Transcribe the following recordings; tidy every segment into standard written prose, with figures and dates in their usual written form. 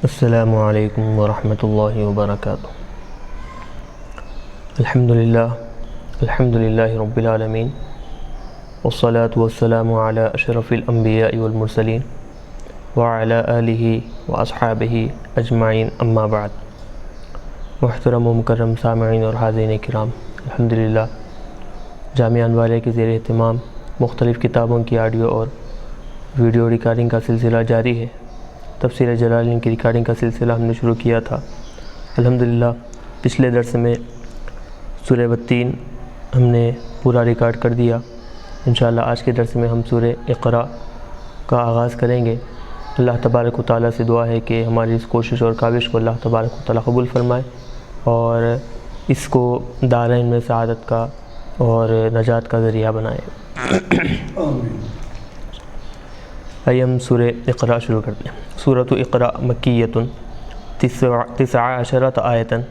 السلام علیکم ورحمۃ اللہ وبرکاتہ۔ الحمد للہ رب العالمین، والصلاة والسلام علی اشرف الانبیاء والمرسلین وعلی آلہ واصحابہ اجمعین، اما بعد۔ محترم و مکرم سامعین اور حاضرین کرام، الحمدللہ جامعہ انوارہ کے زیر اہتمام مختلف کتابوں کی آڈیو اور ویڈیو ریکارڈنگ کا سلسلہ جاری ہے۔ تفسیر جلالین کی ریکارڈنگ کا سلسلہ ہم نے شروع کیا تھا۔ الحمدللہ پچھلے درس میں سورہ والتین ہم نے پورا ریکارڈ کر دیا۔ انشاءاللہ آج کے درس میں ہم سورہ اقرا کا آغاز کریں گے۔ اللہ تبارک و تعالیٰ سے دعا ہے کہ ہماری اس کوشش اور کاوش کو اللہ تبارک و تعالیٰ قبول فرمائے اور اس کو دارین میں سعادت کا اور نجات کا ذریعہ بنائے۔ آئیے ہم سورہ اقرا شروع کرتے ہیں۔ سورۃ اقرا مکیۃ 19 آیتاً۔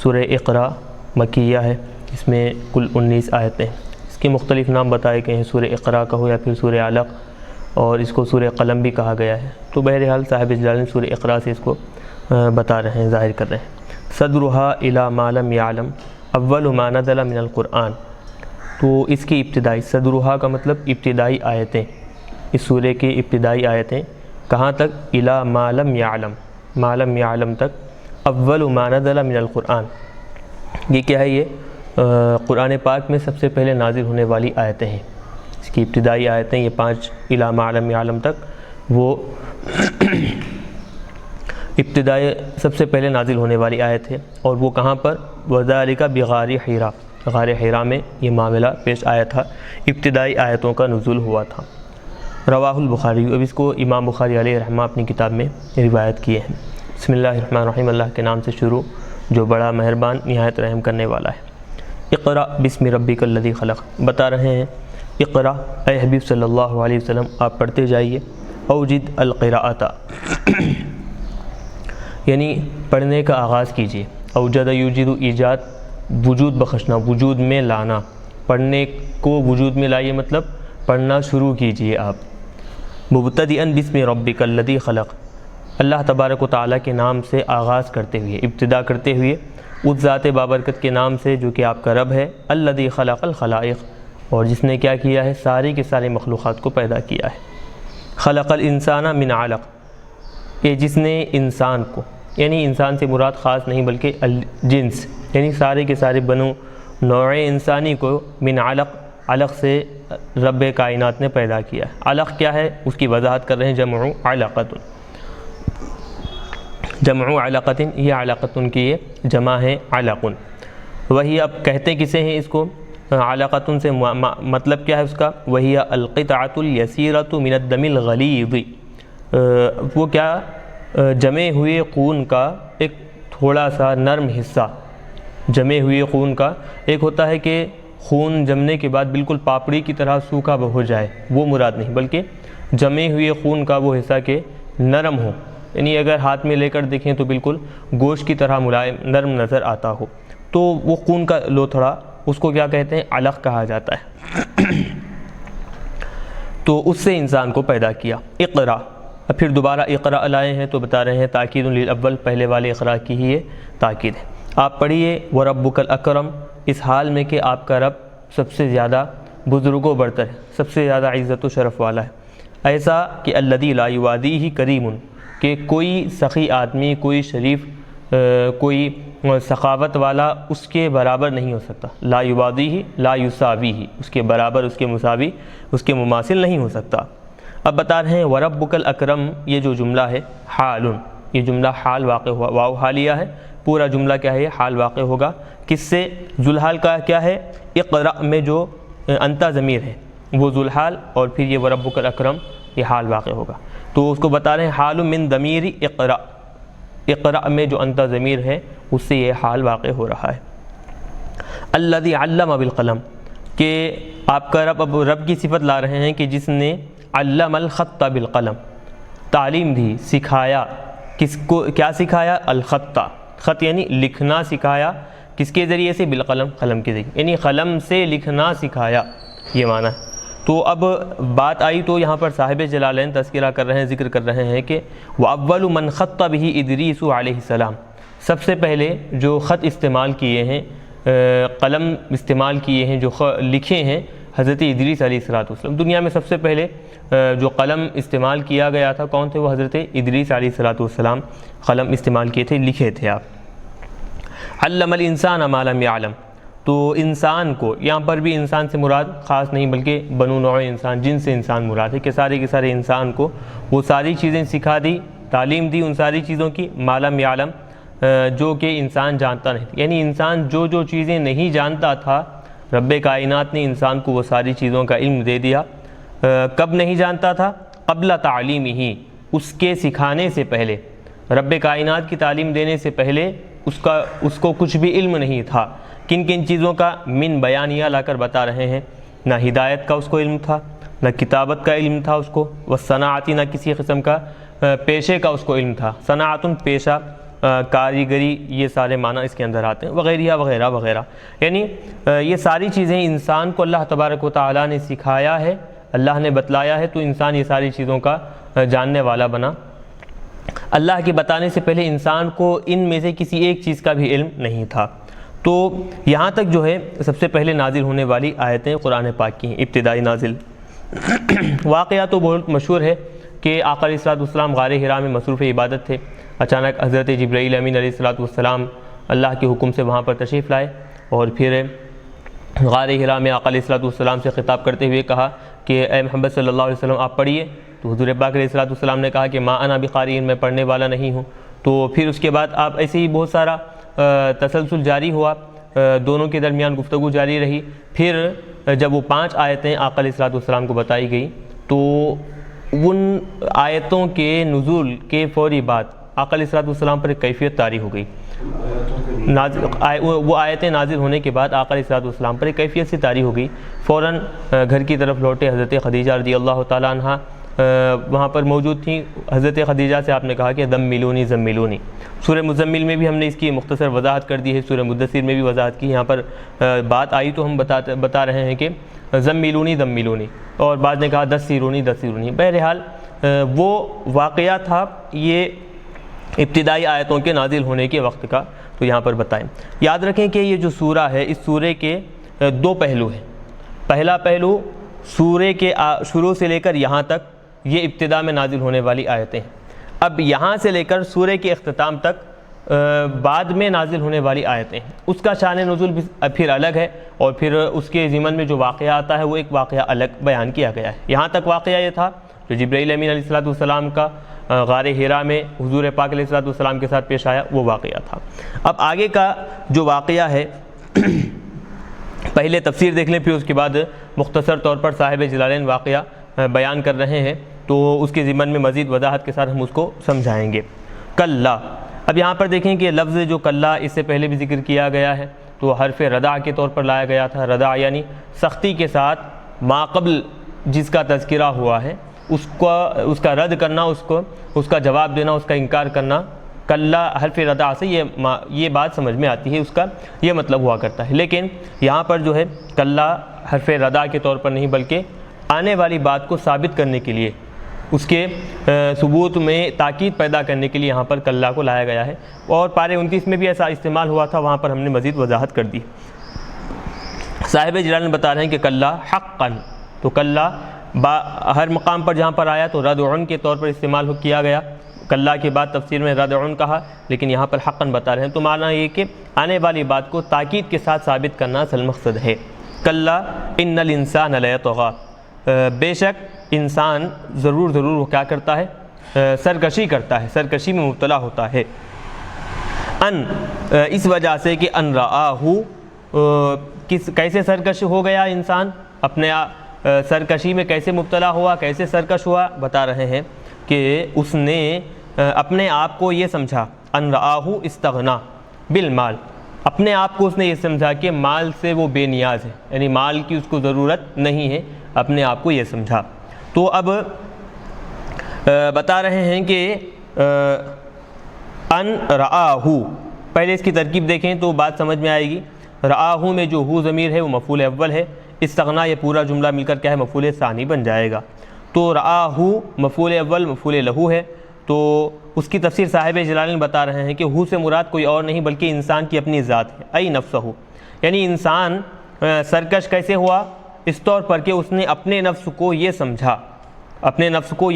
سورہ اقرا مکیہ ہے، اس میں کل 19 آیتیں ہیں۔ اس کے مختلف نام بتائے گئے ہیں، سورہ اقرا کہو یا پھر سورہ علق، اور اس کو سورہ قلم بھی کہا گیا ہے۔ تو بہرحال صاحب جلالین سورہ اقرا سے اس کو بتا رہے ہیں، ظاہر کر رہے ہیں۔ صدرھا الی ما لم یعلم اول ما نزل من القرآن۔ تو اس کی ابتدائی، صدرھا کا مطلب ابتدائی آیتیں، اس سورہ کی ابتدائی آیتیں کہاں تک؟ الی ما لم یعلم، ما لم یعلم تک، اول ما نزل من القرآن۔ یہ کیا ہے؟ یہ قرآن پاک میں سب سے پہلے نازل ہونے والی آیتیں ہیں۔ اس کی ابتدائی آیتیں یہ 5 الی ما لم یعلم تک، وہ ابتدائی سب سے پہلے نازل ہونے والی آیت ہے، اور وہ کہاں پر؟ وذالک بغار حرا، غار حرا میں یہ معاملہ پیش آیا تھا، ابتدائی آیتوں کا نزول ہوا تھا۔ رواہ البخاری، اب اس کو امام بخاری علیہ رحمہ اپنی کتاب میں روایت کیے ہیں۔ بسم اللہ الرحمن الرحیم، اللہ کے نام سے شروع جو بڑا مہربان نہایت رحم کرنے والا ہے۔ اقرا بسم ربک الذی خلق، بتا رہے ہیں اقرا، اے حبیب صلی اللہ علیہ وسلم آپ پڑھتے جائیے۔ اوجد القراءۃ، یعنی پڑھنے کا آغاز کیجیے۔ اوجد یوجد، ایجاد، وجود بخشنا، وجود میں لانا، پڑھنے کو وجود میں لائیے، مطلب پڑھنا شروع کیجیے آپ۔ مبتدئا بسم ربک الذی خلق، اللہ تبارک و تعالیٰ کے نام سے آغاز کرتے ہوئے، ابتدا کرتے ہوئے اس ذات بابرکت کے نام سے جو کہ آپ کا رب ہے، الذی خلق الخلائق، اور جس نے کیا کیا ہے؟ ساری کے سارے مخلوقات کو پیدا کیا ہے۔ خلق الانسان من علق، یہ جس نے انسان کو، یعنی انسان سے مراد خاص نہیں بلکہ الجنس، یعنی سارے کے سارے بنو نوع انسانی کو من علق، علق سے رب کائنات نے پیدا کیا ہے۔ علق کیا ہے؟ اس کی وضاحت کر رہے ہیں، جمع علقۃ، جمع علقۃ، یہ علقۃ کی یہ جمع ہے علق۔ وہی اب کہتے کسے ہیں اس کو؟ علقۃ سے مطلب کیا ہے اس کا؟ وہی القطعۃ الیسیرۃ من الدم الغلیظ، وہ کیا؟ جمے ہوئے خون کا ایک تھوڑا سا نرم حصہ، جمے ہوئے خون کا ایک ہوتا ہے کہ خون جمنے کے بعد بالکل پاپڑی کی طرح سوکھا ہو جائے، وہ مراد نہیں، بلکہ جمے ہوئے خون کا وہ حصہ کہ نرم ہو، یعنی اگر ہاتھ میں لے کر دیکھیں تو بالکل گوشت کی طرح ملائم نرم نظر آتا ہو، تو وہ خون کا لوتھڑا، اس کو کیا کہتے ہیں؟ علق کہا جاتا ہے۔ تو اس سے انسان کو پیدا کیا۔ اقرا، اب پھر دوبارہ اقرا لائے ہیں تو بتا رہے ہیں تاکید للاول، پہلے والے اقرا کی ہی یہ تاکید ہے۔ آپ پڑھیے وربک الاکرم، اس حال میں کہ آپ کا رب سب سے زیادہ بزرگ و برتر ہے، سب سے زیادہ عزت و شرف والا ہے۔ ایسا کہ الذی لا یوادیہ کریم، کہ کوئی سخی آدمی، کوئی شریف، کوئی سخاوت والا اس کے برابر نہیں ہو سکتا۔ لا یوادیہ، لا یساویہ، اس کے برابر، اس کے مساوی، اس کے مماثل نہیں ہو سکتا۔ اب بتا رہے ہیں وربک الاکرم، یہ جو جملہ ہے حال، یہ جملہ حال واقع ہوا، واو حالیہ ہے، پورا جملہ کیا ہے؟ یہ حال واقع ہوگا کس سے؟ ذوالحال کا کیا ہے؟ اقرا میں جو انتا ضمیر ہے وہ ذوالحال، اور پھر یہ وربک الاکرم، یہ حال واقع ہوگا۔ تو اس کو بتا رہے ہیں حال من ضمیر اقرا، اقرا میں جو انتا ضمیر ہے اس سے یہ حال واقع ہو رہا ہے۔ الذی علم بالقلم، کہ آپ کا رب، اب رب کی صفت لا رہے ہیں کہ جس نے علم الخط بالقلم، تعلیم دی، سکھایا، کس کو کیا سکھایا؟ الخط، خط یعنی لکھنا سکھایا، کس کے ذریعے سے؟ بالقلم، قلم کے ذریعے، یعنی قلم سے لکھنا سکھایا، یہ معنی ہے۔ تو اب بات آئی تو یہاں پر صاحب جلالین تذکرہ کر رہے ہیں، ذکر کر رہے ہیں کہ وَأَوَّلُ مَنْ خَطَّ بِهِ إِدْرِيسُ علیہ السلام، سب سے پہلے جو خط استعمال کیے ہیں، قلم استعمال کیے ہیں، جو لکھے ہیں حضرت ادریس علیہ السلام۔ دنیا میں سب سے پہلے جو قلم استعمال کیا گیا تھا کون تھے؟ وہ حضرت ادریس علیہ السلام قلم استعمال کیے تھے، لکھے تھے آپ۔ علم الانسان ما لم يعلم، تو انسان کو، یہاں پر بھی انسان سے مراد خاص نہیں بلکہ بنو نوع انسان، جن سے انسان مراد ہے، کہ سارے کے سارے انسان کو وہ ساری چیزیں سکھا دی، تعلیم دی ان ساری چیزوں کی، ما لم يعلم، جو کہ انسان جانتا نہیں، یعنی انسان جو چیزیں نہیں جانتا تھا، رب کائنات نے انسان کو وہ ساری چیزوں کا علم دے دیا۔ کب نہیں جانتا تھا؟ قبل تعلیم ہی، اس کے سکھانے سے پہلے، رب کائنات کی تعلیم دینے سے پہلے اس کو کچھ بھی علم نہیں تھا۔ کن کن چیزوں کا؟ من بیانیہ لا کر بتا رہے ہیں، نہ ہدایت کا اس کو علم تھا، نہ کتابت کا علم تھا اس کو، والصناعتی، نہ کسی قسم کا پیشے کا اس کو علم تھا۔ صناعتن پیشہ، کاریگری، یہ سارے معنی اس کے اندر آتے ہیں، وغیرہ وغیرہ وغیرہ، یعنی یہ ساری چیزیں انسان کو اللہ تبارک و تعالیٰ نے سکھایا ہے، اللہ نے بتلایا ہے، تو انسان یہ ساری چیزوں کا جاننے والا بنا۔ اللہ کے بتانے سے پہلے انسان کو ان میں سے کسی ایک چیز کا بھی علم نہیں تھا۔ تو یہاں تک جو ہے سب سے پہلے نازل ہونے والی آیتیں قرآن پاک کی ہیں، ابتدائی نازل۔ واقعہ تو بہت مشہور ہے کہ آقا علیہ السلام غار حرا میں مصروف عبادت تھے، اچانک حضرت جبرائیل امین علیہ السلام اللہ کے حکم سے وہاں پر تشریف لائے، اور پھر غار حرا میں آقا علیہ السلام سے خطاب کرتے ہوئے کہا کہ اے محمد صلی اللہ علیہ وسلم آپ پڑھیے، تو حضور پاک علیہ السلام نے کہا کہ ما انا بقاری، میں پڑھنے والا نہیں ہوں۔ تو پھر اس کے بعد آپ ایسے ہی بہت سارا تسلسل جاری ہوا، دونوں کے درمیان گفتگو جاری رہی۔ پھر جب وہ 5 آیتیں آقا علیہ السلام کو بتائی گئی، تو ان آیتوں کے نزول کے فوری بعد آقا علیہ السلام پر ایک کیفیت طاری ہو گئی۔ وہ آیتیں نازل ہونے کے بعد آقا علیہ السلام پر ایک کیفیت سے طاری ہو گئی، فوراً گھر کی طرف لوٹے۔ حضرت خدیجہ رضی اللہ تعالیٰ عنہ وہاں پر موجود تھیں، حضرت خدیجہ سے آپ نے کہا کہ زملونی زملونی۔ سورہ مزمل میں بھی ہم نے اس کی مختصر وضاحت کر دی ہے، سورہ مدثر میں بھی وضاحت کی، یہاں پر بات آئی تو ہم بتا رہے ہیں کہ زملونی زملونی، اور بعد نے کہا دثرونی دثرونی۔ بہرحال وہ واقعہ تھا یہ ابتدائی آیتوں کے نازل ہونے کے وقت کا، تو یہاں پر بتائیں۔ یاد رکھیں کہ یہ جو سورہ ہے، اس سورے کے 2 پہلو ہیں۔ پہلا پہلو سورے کے شروع سے لے کر یہاں تک یہ ابتدا میں نازل ہونے والی آیتیں ہیں۔ اب یہاں سے لے کر سورے کے اختتام تک بعد میں نازل ہونے والی آیتیں ہیں، اس کا شان نزول بھی پھر الگ ہے، اور پھر اس کے ضمن میں جو واقعہ آتا ہے وہ ایک واقعہ الگ بیان کیا گیا ہے۔ یہاں تک واقعہ یہ تھا جو جبرائیل امین علیہ السلام کا غار حرا میں حضور پاک علیہ السلام کے ساتھ پیش آیا، وہ واقعہ تھا۔ اب آگے کا جو واقعہ ہے پہلے تفسیر دیکھ لیں، پھر اس کے بعد مختصر طور پر صاحب جلالین واقعہ بیان کر رہے ہیں، تو اس کے ضمن میں مزید وضاحت کے ساتھ ہم اس کو سمجھائیں گے۔ کلا، اب یہاں پر دیکھیں کہ لفظ جو کلا اس سے پہلے بھی ذکر کیا گیا ہے، تو حرف ردع کے طور پر لایا گیا تھا۔ ردع یعنی سختی کے ساتھ ما قبل جس کا تذکرہ ہوا ہے اس کا رد کرنا، اس کا جواب دینا، اس کا انکار کرنا۔ کلا حرف ردع سے یہ بات سمجھ میں آتی ہے، اس کا یہ مطلب ہوا کرتا ہے، لیکن یہاں پر جو ہے کلا حرف ردع کے طور پر نہیں، بلکہ آنے والی بات کو ثابت کرنے کے لیے، اس کے ثبوت میں تاکید پیدا کرنے کے لیے یہاں پر کلا کو لایا گیا ہے، اور پارے 29 میں بھی ایسا استعمال ہوا تھا، وہاں پر ہم نے مزید وضاحت کر دی۔ صاحب جلال بتا رہے ہیں کہ کلا حقاً، تو کلا ہر مقام پر جہاں پر آیا تو ردعن کے طور پر استعمال کیا گیا، کلا کے بعد تفسیر میں ردعن کہا، لیکن یہاں پر حقاً بتا رہے ہیں، تو معنی یہ کہ آنے والی بات کو تاکید کے ساتھ ثابت کرنا اصل مقصد ہے۔ کلا ان الانسان لیطغی، بے شک انسان ضرور وہ کیا کرتا ہے؟ سرکشی کرتا ہے، سرکشی میں مبتلا ہوتا ہے۔ ان اس وجہ سے کہ ان رآہ، کیسے سرکش ہو گیا انسان، اپنے سرکشی میں کیسے مبتلا ہوا، کیسے سرکش ہوا، بتا رہے ہیں کہ اس نے اپنے آپ کو یہ سمجھا، ان رآہ استغنا بالمال، اپنے آپ کو اس نے یہ سمجھا کہ مال سے وہ بے نیاز ہے، یعنی مال کی اس کو ضرورت نہیں ہے، اپنے آپ کو یہ سمجھا۔ تو اب بتا رہے ہیں کہ ان رآہ، پہلے اس کی ترکیب دیکھیں تو بات سمجھ میں آئے گی۔ رآہ میں جو ہو ضمیر ہے وہ مفعول اول ہے، استغنا یہ پورا جملہ مل کر کیا ہے مفعول ثانی بن جائے گا۔ تو رآہو مفعول اول مفعول لہو ہے، تو اس کی تفسیر صاحب جلالین بتا رہے ہیں کہ ہو سے مراد کوئی اور نہیں بلکہ انسان کی اپنی ذات ہے، ای نفسہ، یعنی انسان سرکش کیسے ہوا؟ اس طور پر کہ اس نے اپنے نفس کو یہ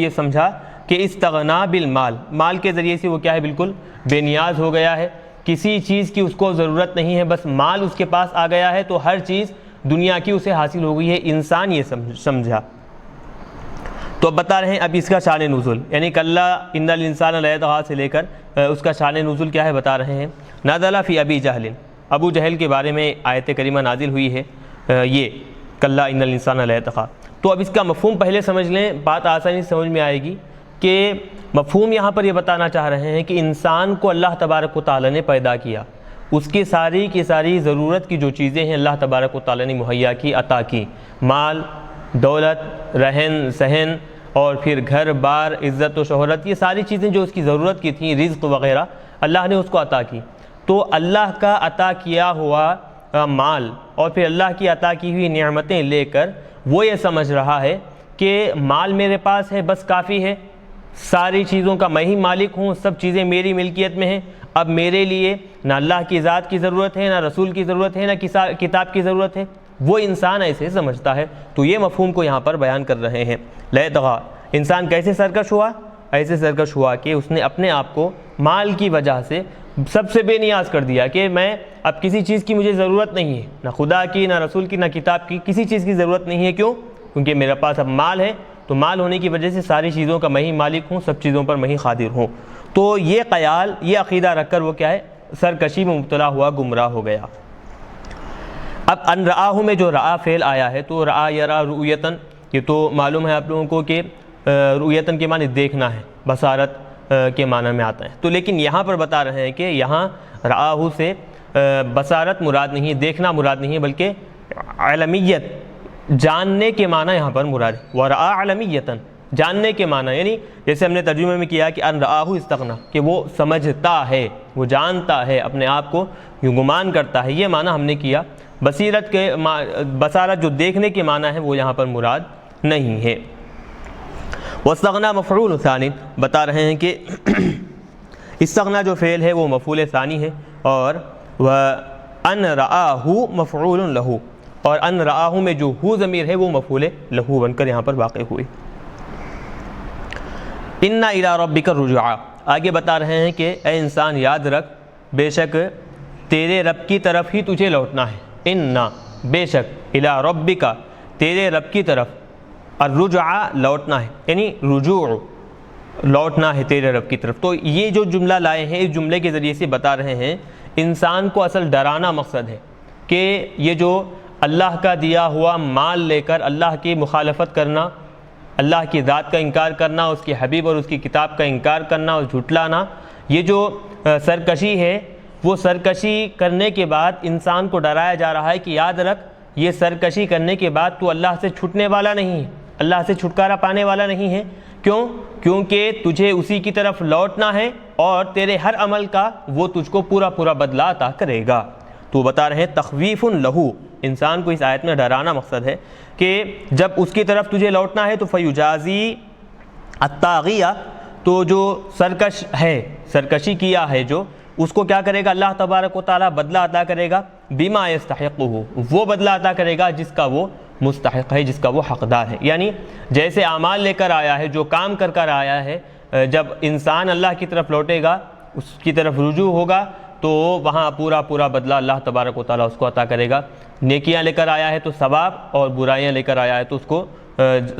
سمجھا کہ استغنا بالمال، مال کے ذریعے سے وہ کیا ہے بالکل بے نیاز ہو گیا ہے، کسی چیز کی اس کو ضرورت نہیں ہے، بس مال اس کے پاس آ گیا ہے تو ہر چیز دنیا کی اسے حاصل ہو گئی ہے، انسان یہ سمجھا۔ تو اب بتا رہے ہیں اب اس کا شان نزول، یعنی کلا ان الانسان لیطغی سے لے کر اس کا شان نزول کیا ہے بتا رہے ہیں۔ نازل فی ابی جہل، ابو جہل کے بارے میں آیت کریمہ نازل ہوئی ہے یہ کلا ان الانسان لیطغی۔ تو اب اس کا مفہوم پہلے سمجھ لیں، بات آسانی سے سمجھ میں آئے گی کہ مفہوم یہاں پر یہ بتانا چاہ رہے ہیں کہ انسان کو اللہ تبارک و تعالی نے پیدا کیا، اس کی ساری ضرورت کی جو چیزیں ہیں اللہ تبارک و تعالی نے مہیا کی، عطا کی، مال، دولت، رہن سہن، اور پھر گھر بار، عزت و شہرت، یہ ساری چیزیں جو اس کی ضرورت کی تھیں، رزق وغیرہ، اللہ نے اس کو عطا کی۔ تو اللہ کا عطا کیا ہوا مال اور پھر اللہ کی عطا کی ہوئی نعمتیں لے کر وہ یہ سمجھ رہا ہے کہ مال میرے پاس ہے بس کافی ہے، ساری چیزوں کا میں ہی مالک ہوں، سب چیزیں میری ملکیت میں ہیں، اب میرے لیے نہ اللہ کی ذات کی ضرورت ہے، نہ رسول کی ضرورت ہے، نہ کتاب کی ضرورت ہے، وہ انسان ایسے سمجھتا ہے۔ تو یہ مفہوم کو یہاں پر بیان کر رہے ہیں۔ لیطغی، انسان کیسے سرکش ہوا؟ ایسے سرکش ہوا کہ اس نے اپنے آپ کو مال کی وجہ سے سب سے بے نیاز کر دیا کہ میں اب کسی چیز کی مجھے ضرورت نہیں ہے، نہ خدا کی، نہ رسول کی، نہ کتاب کی، کسی چیز کی ضرورت نہیں ہے۔ کیوں؟ کیونکہ میرے پاس اب مال ہے، تو مال ہونے کی وجہ سے ساری چیزوں کا میں ہی مالک ہوں، سب چیزوں پر میں ہی قادر ہوں۔ تو یہ خیال، یہ عقیدہ رکھ کر وہ کیا ہے سرکشی میں مبتلا ہوا، گمراہ ہو گیا۔ اب ان رآہ میں جو رآ فعل آیا ہے تو رآ یرا رؤیتن، یہ تو معلوم ہے آپ لوگوں کو کہ رؤیتن کے معنی دیکھنا ہے، بصارت کے معنی میں آتا ہے۔ تو لیکن یہاں پر بتا رہے ہیں کہ یہاں رآہ سے بصارت مراد نہیں ہے، دیکھنا مراد نہیں ہے، بلکہ علمیت، جاننے کے معنی یہاں پر مراد ہے۔ ورآ علمیتن، جاننے کے معنی، یعنی جیسے ہم نے ترجمے میں کیا کہ ان رآہ استغنا، کہ وہ سمجھتا ہے، وہ جانتا ہے، اپنے آپ کو یوں گمان کرتا ہے، یہ معنی ہم نے کیا۔ بصیرت کے بصارت جو دیکھنے کے معنی ہے وہ یہاں پر مراد نہیں ہے۔ واستغنا مفعول ثانی، بتا رہے ہیں کہ استغنا جو فعل ہے وہ مفعول ثانی ہے، اور ان رآہ مفعول لہ، اور ان رآہ میں جو ہو ضمیر ہے وہ مفعول لہ بن کر یہاں پر واقع ہوئی۔ ان الی ربک الرجعا، آگے بتا رہے ہیں کہ اے انسان یاد رکھ، بے شک تیرے رب کی طرف ہی تجھے لوٹنا ہے۔ ان، بے شک، الی ربک، تیرے رب کی طرف، الرجعا، لوٹنا ہے، یعنی رجوع، لوٹنا ہے تیرے رب کی طرف۔ تو یہ جو جملہ لائے ہیں اس جملے کے ذریعے سے بتا رہے ہیں انسان کو اصل ڈرانا مقصد ہے کہ یہ جو اللہ کا دیا ہوا مال لے کر اللہ کی مخالفت کرنا، اللہ کی ذات کا انکار کرنا، اس کی حبیب اور اس کی کتاب کا انکار کرنا اور جھٹلانا، یہ جو سرکشی ہے، وہ سرکشی کرنے کے بعد انسان کو ڈرایا جا رہا ہے کہ یاد رکھ، یہ سرکشی کرنے کے بعد تو اللہ سے چھٹنے والا نہیں ہے، اللہ سے چھٹکارا پانے والا نہیں ہے۔ کیوں؟ کیونکہ تجھے اسی کی طرف لوٹنا ہے اور تیرے ہر عمل کا وہ تجھ کو پورا پورا بدلہ عطا کرے گا۔ تو بتا رہے ہیں تخویف لہو، انسان کو اس آیت میں ڈرانا مقصد ہے کہ جب اس کی طرف تجھے لوٹنا ہے تو فیجازی الطاغیہ، تو جو سرکش ہے، سرکشی کیا ہے جو، اس کو کیا کرے گا اللہ تبارک و تعالیٰ بدلہ عطا کرے گا، بما یستحقہ، وہ بدلہ عطا کرے گا جس کا وہ مستحق ہے، جس کا وہ حقدار ہے۔ یعنی جیسے اعمال لے کر آیا ہے، جو کام کر کر آیا ہے، جب انسان اللہ کی طرف لوٹے گا، اس کی طرف رجوع ہوگا تو وہاں پورا پورا بدلہ اللہ تبارک و تعالیٰ اس کو عطا کرے گا۔ نیکیاں لے کر آیا ہے تو ثواب، اور برائیاں لے کر آیا ہے تو اس کو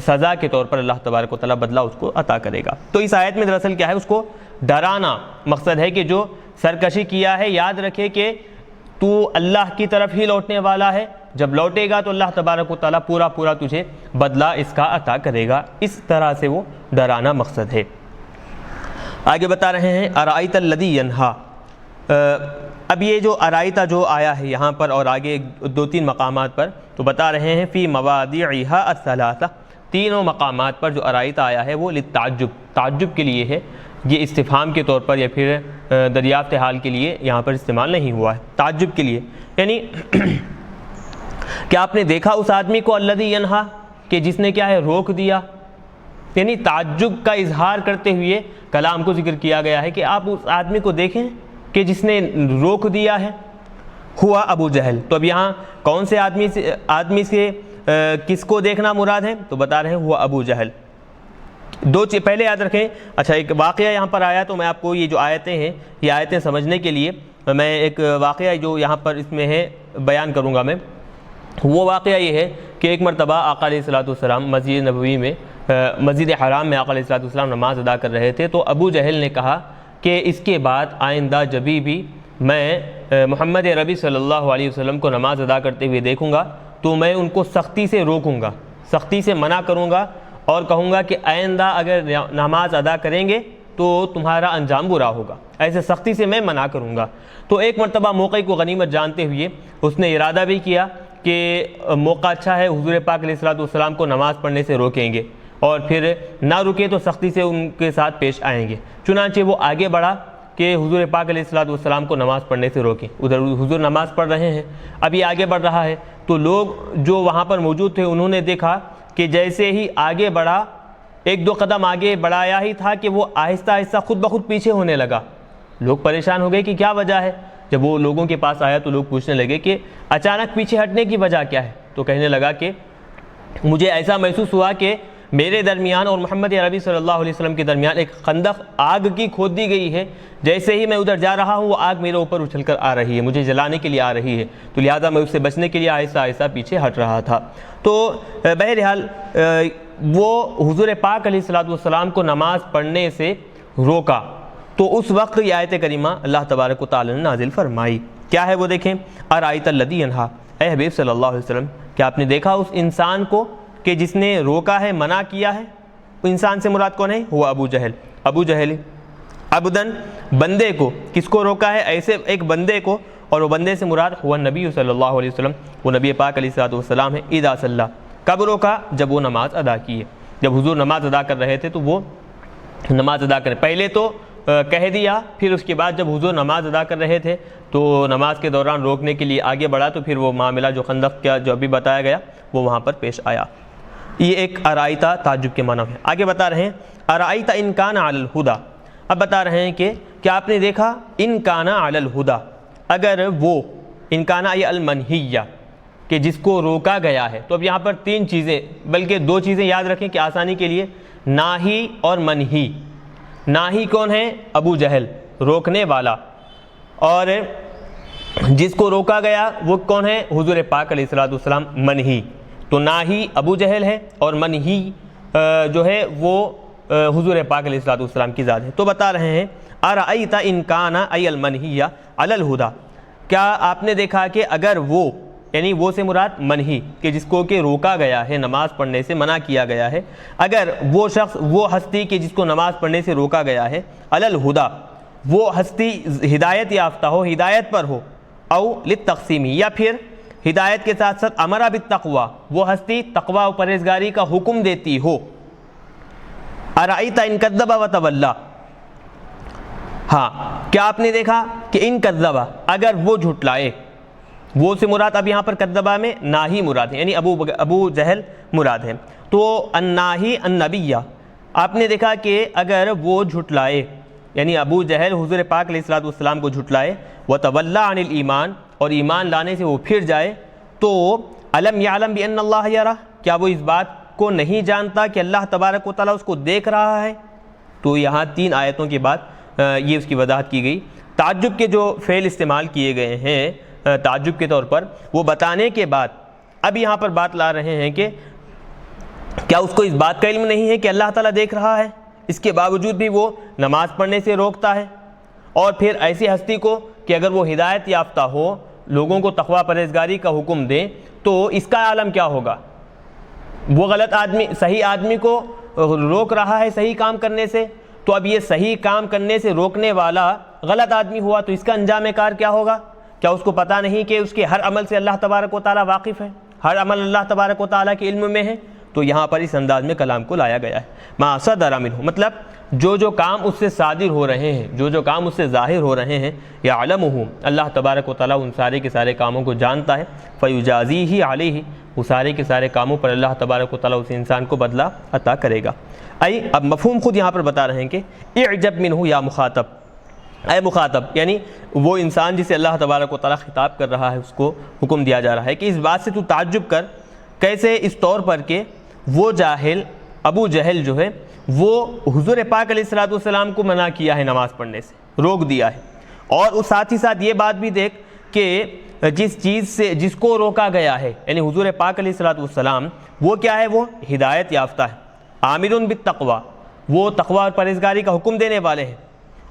سزا کے طور پر اللہ تبارک و تعالیٰ بدلہ اس کو عطا کرے گا۔ تو اس آیت میں دراصل کیا ہے، اس کو ڈرانا مقصد ہے کہ جو سرکشی کیا ہے یاد رکھے کہ تو اللہ کی طرف ہی لوٹنے والا ہے، جب لوٹے گا تو اللہ تبارک و تعالیٰ پورا پورا تجھے بدلہ اس کا عطا کرے گا۔ اس طرح سے وہ ڈرانا مقصد ہے۔ آگے بتا رہے ہیں ارائیت الذی ینہا، اب یہ جو ارائیتا جو آیا ہے یہاں پر اور آگے دو تین مقامات پر، تو بتا رہے ہیں فی مواضعہا الثلاثہ، تینوں مقامات پر جو ارائیتا آیا ہے وہ للتعجب، تعجب کے لیے ہے، یہ استفہام کے طور پر یا پھر دریافت حال کے لیے یہاں پر استعمال نہیں ہوا ہے، تعجب کے لیے۔ یعنی کیا آپ نے دیکھا اس آدمی کو الذی ینہا کہ جس نے کیا ہے روک دیا، یعنی تعجب کا اظہار کرتے ہوئے کلام کو ذکر کیا گیا ہے کہ آپ اس آدمی کو دیکھیں کہ جس نے روک دیا ہے، ہوا ابو جہل۔ تو اب یہاں کون سے آدمی سے کس کو دیکھنا مراد ہے؟ تو بتا رہے ہیں ہوا ابو جہل۔ دو چیز پہلے یاد رکھیں۔ اچھا ایک واقعہ یہاں پر آیا تو میں آپ کو یہ جو آیتیں ہیں یہ آیتیں سمجھنے کے لیے میں ایک واقعہ جو یہاں پر اس میں ہے بیان کروں گا میں۔ وہ واقعہ یہ ہے کہ ایک مرتبہ آقا علیہ الصلوۃ والسلام مسجد نبوی میں مسجد حرام میں آقا علیہ الصلوۃ والسلام نماز ادا کر رہے تھے، تو ابو جہل نے کہا کہ اس کے بعد آئندہ جبھی بھی میں محمد عربی صلی اللہ علیہ وسلم کو نماز ادا کرتے ہوئے دیکھوں گا تو میں ان کو سختی سے روکوں گا، سختی سے منع کروں گا اور کہوں گا کہ آئندہ اگر نماز ادا کریں گے تو تمہارا انجام برا ہوگا، ایسے سختی سے میں منع کروں گا۔ تو ایک مرتبہ موقع کو غنیمت جانتے ہوئے اس نے ارادہ بھی کیا کہ موقع اچھا ہے، حضور پاک علیہ الصلوۃ والسلام کو نماز پڑھنے سے روکیں گے اور پھر نہ رکے تو سختی سے ان کے ساتھ پیش آئیں گے۔ چنانچہ وہ آگے بڑھا کہ حضور پاک علیہ الصلوۃ والسلام کو نماز پڑھنے سے روکیں۔ ادھر حضور نماز پڑھ رہے ہیں، اب یہ آگے بڑھ رہا ہے، تو لوگ جو وہاں پر موجود تھے انہوں نے دیکھا کہ جیسے ہی آگے بڑھا، ایک دو قدم آگے بڑھایا ہی تھا کہ وہ آہستہ آہستہ خود بخود پیچھے ہونے لگا۔ لوگ پریشان ہو گئے کہ کیا وجہ ہے۔ جب وہ لوگوں کے پاس آیا تو لوگ پوچھنے لگے کہ اچانک پیچھے ہٹنے کی وجہ کیا ہے؟ تو کہنے لگا کہ مجھے ایسا محسوس ہوا کہ میرے درمیان اور محمد عربی صلی اللہ علیہ وسلم کے درمیان ایک خندق آگ کی کھود دی گئی ہے، جیسے ہی میں ادھر جا رہا ہوں وہ آگ میرے اوپر اچھل کر آ رہی ہے، مجھے جلانے کے لیے آ رہی ہے، تو لہٰذا میں اس سے بچنے کے لیے آہستہ آہستہ پیچھے ہٹ رہا تھا۔ تو بہرحال وہ حضور پاک علیہ الصلوۃ والسلام کو نماز پڑھنے سے روکا، تو اس وقت یہ آیت کریمہ اللہ تبارک و تعالی نے نازل فرمائی۔ کیا ہے وہ دیکھیں، ارأیت الذی ینہا، اے حبیب صلی اللہ علیہ وسلم کیا آپ نے دیکھا اس انسان کو کہ جس نے روکا ہے، منع کیا ہے؟ انسان سے مراد کون ہے؟ ہوا ابو جہل۔ ابو جہل عبدن، بندے کو، کس کو روکا ہے؟ ایسے ایک بندے کو، اور وہ بندے سے مراد ہوا نبی صلی اللہ علیہ وسلم، وہ نبی پاک علیہ الصلوۃ والسلام ہے۔ اذا صلی، کب روکا؟ جب وہ نماز ادا کیے، جب حضور نماز ادا کر رہے تھے تو وہ نماز ادا کریں، پہلے تو کہہ دیا، پھر اس کے بعد جب حضور نماز ادا کر رہے تھے تو نماز کے دوران روکنے کے لیے آگے بڑھا، تو پھر وہ معاملہ جو خندق کا جو ابھی بتایا گیا وہ وہاں پر پیش آیا۔ یہ ایک ارائیتا تعجب کے معنی ہے۔ آگے بتا رہے ہیں ارائیتا ان کان علی الہدی، اب بتا رہے ہیں کہ کیا آپ نے دیکھا ان کان علی الہدی، اگر وہ، ان کان ای المنہیہ، کہ جس کو روکا گیا ہے۔ تو اب یہاں پر تین چیزیں، بلکہ دو چیزیں یاد رکھیں کہ آسانی کے لیے، ناہی اور منہی۔ ناہی کون ہے؟ ابو جہل، روکنے والا، اور جس کو روکا گیا وہ کون ہے؟ حضور پاک علیہ الصلوۃ والسلام، منہی۔ تو ناہی ابو جہل ہے اور منہی جو ہے وہ حضور پاک علیہ الصلوۃ والسلام کی ذات ہے۔ تو بتا رہے ہیں ارأیت ان کان ای المنہی علی الہدی، کیا آپ نے دیکھا کہ اگر وہ، یعنی وہ سے مراد منہی، کہ جس کو کہ روکا گیا ہے، نماز پڑھنے سے منع کیا گیا ہے، اگر وہ شخص، وہ ہستی کہ جس کو نماز پڑھنے سے روکا گیا ہے، علی الہدی، وہ ہستی ہدایت یافتہ ہو، ہدایت پر ہو، او للتقسیم، یا پھر ہدایت کے ساتھ ساتھ امر بالتقوی، وہ ہستی تقوی و پرہیزگاری کا حکم دیتی ہو۔ ارأیت ان کذب وتولی، ہاں کیا آپ نے دیکھا کہ ان کذب، اگر وہ جھٹلائے، وہ سے مراد اب یہاں پر کذبہ میں ناہی مراد ہے، یعنی ابو جہل مراد ہے۔ تو الناہی النبی، آپ نے دیکھا کہ اگر وہ جھٹلائے، یعنی ابو جہل حضور پاک علیہ الصلوۃ والسلام کو جھٹلائے، وتولی عن الایمان، اور ایمان لانے سے وہ پھر جائے، تو الم یعلم بان اللہ یرہ، کیا وہ اس بات کو نہیں جانتا کہ اللہ تبارک و تعالیٰ اس کو دیکھ رہا ہے؟ تو یہاں تین آیتوں کے بعد یہ اس کی وضاحت کی گئی۔ تعجب کے جو فعل استعمال کیے گئے ہیں تعجب کے طور پر، وہ بتانے کے بعد اب یہاں پر بات لا رہے ہیں کہ کیا اس کو اس بات کا علم نہیں ہے کہ اللہ تعالیٰ دیکھ رہا ہے؟ اس کے باوجود بھی وہ نماز پڑھنے سے روکتا ہے، اور پھر ایسی ہستی کو کہ اگر وہ ہدایت یافتہ ہو، لوگوں کو تقوی پرہیزگاری کا حکم دیں، تو اس کا عالم کیا ہوگا؟ وہ غلط آدمی صحیح آدمی کو روک رہا ہے صحیح کام کرنے سے، تو اب یہ صحیح کام کرنے سے روکنے والا غلط آدمی ہوا تو اس کا انجام کار کیا ہوگا؟ کیا اس کو پتہ نہیں کہ اس کے ہر عمل سے اللہ تبارک و تعالیٰ واقف ہے، ہر عمل اللہ تبارک و تعالیٰ کے علم میں ہے؟ تو تو یہاں پر اس انداز میں کلام کو لایا گیا ہے. ما صدر منہ مطلب جو کام اس سے صادر ہو رہے ہیں، جو کام اس سے ظاہر ہو رہے ہیں، یعلمہ اللہ تبارک و تعالیٰ ان سارے کے سارے کاموں کو جانتا ہے. فیجازیہ علیہ وہ سارے کے سارے کاموں پر اللہ تبارک و تعالیٰ اس انسان کو بدلہ عطا کرے گا. اب مفہوم خود یہاں پر بتا رہے ہیں کہ اعجب منہ یا مخاطب، اے مخاطب یعنی وہ انسان جسے اللہ تبارک و تعالیٰ خطاب کر رہا ہے، اس کو حکم دیا جا رہا ہے کہ اس بات سے تو تعجب کر، کیسے اس طور پر کہ وہ جاہل ابو جہل جو ہے وہ حضور پاک علیہ الصلوۃ والسلام کو منع کیا ہے نماز پڑھنے سے، روک دیا ہے. اور ساتھ ہی ساتھ یہ بات بھی دیکھ کہ جس چیز سے جس کو روکا گیا ہے یعنی حضور پاک علیہ الصلوۃ والسلام وہ کیا ہے، وہ ہدایت یافتہ ہے، عامر بالتقوی وہ تقوی اور پرہیزگاری کا حکم دینے والے ہیں.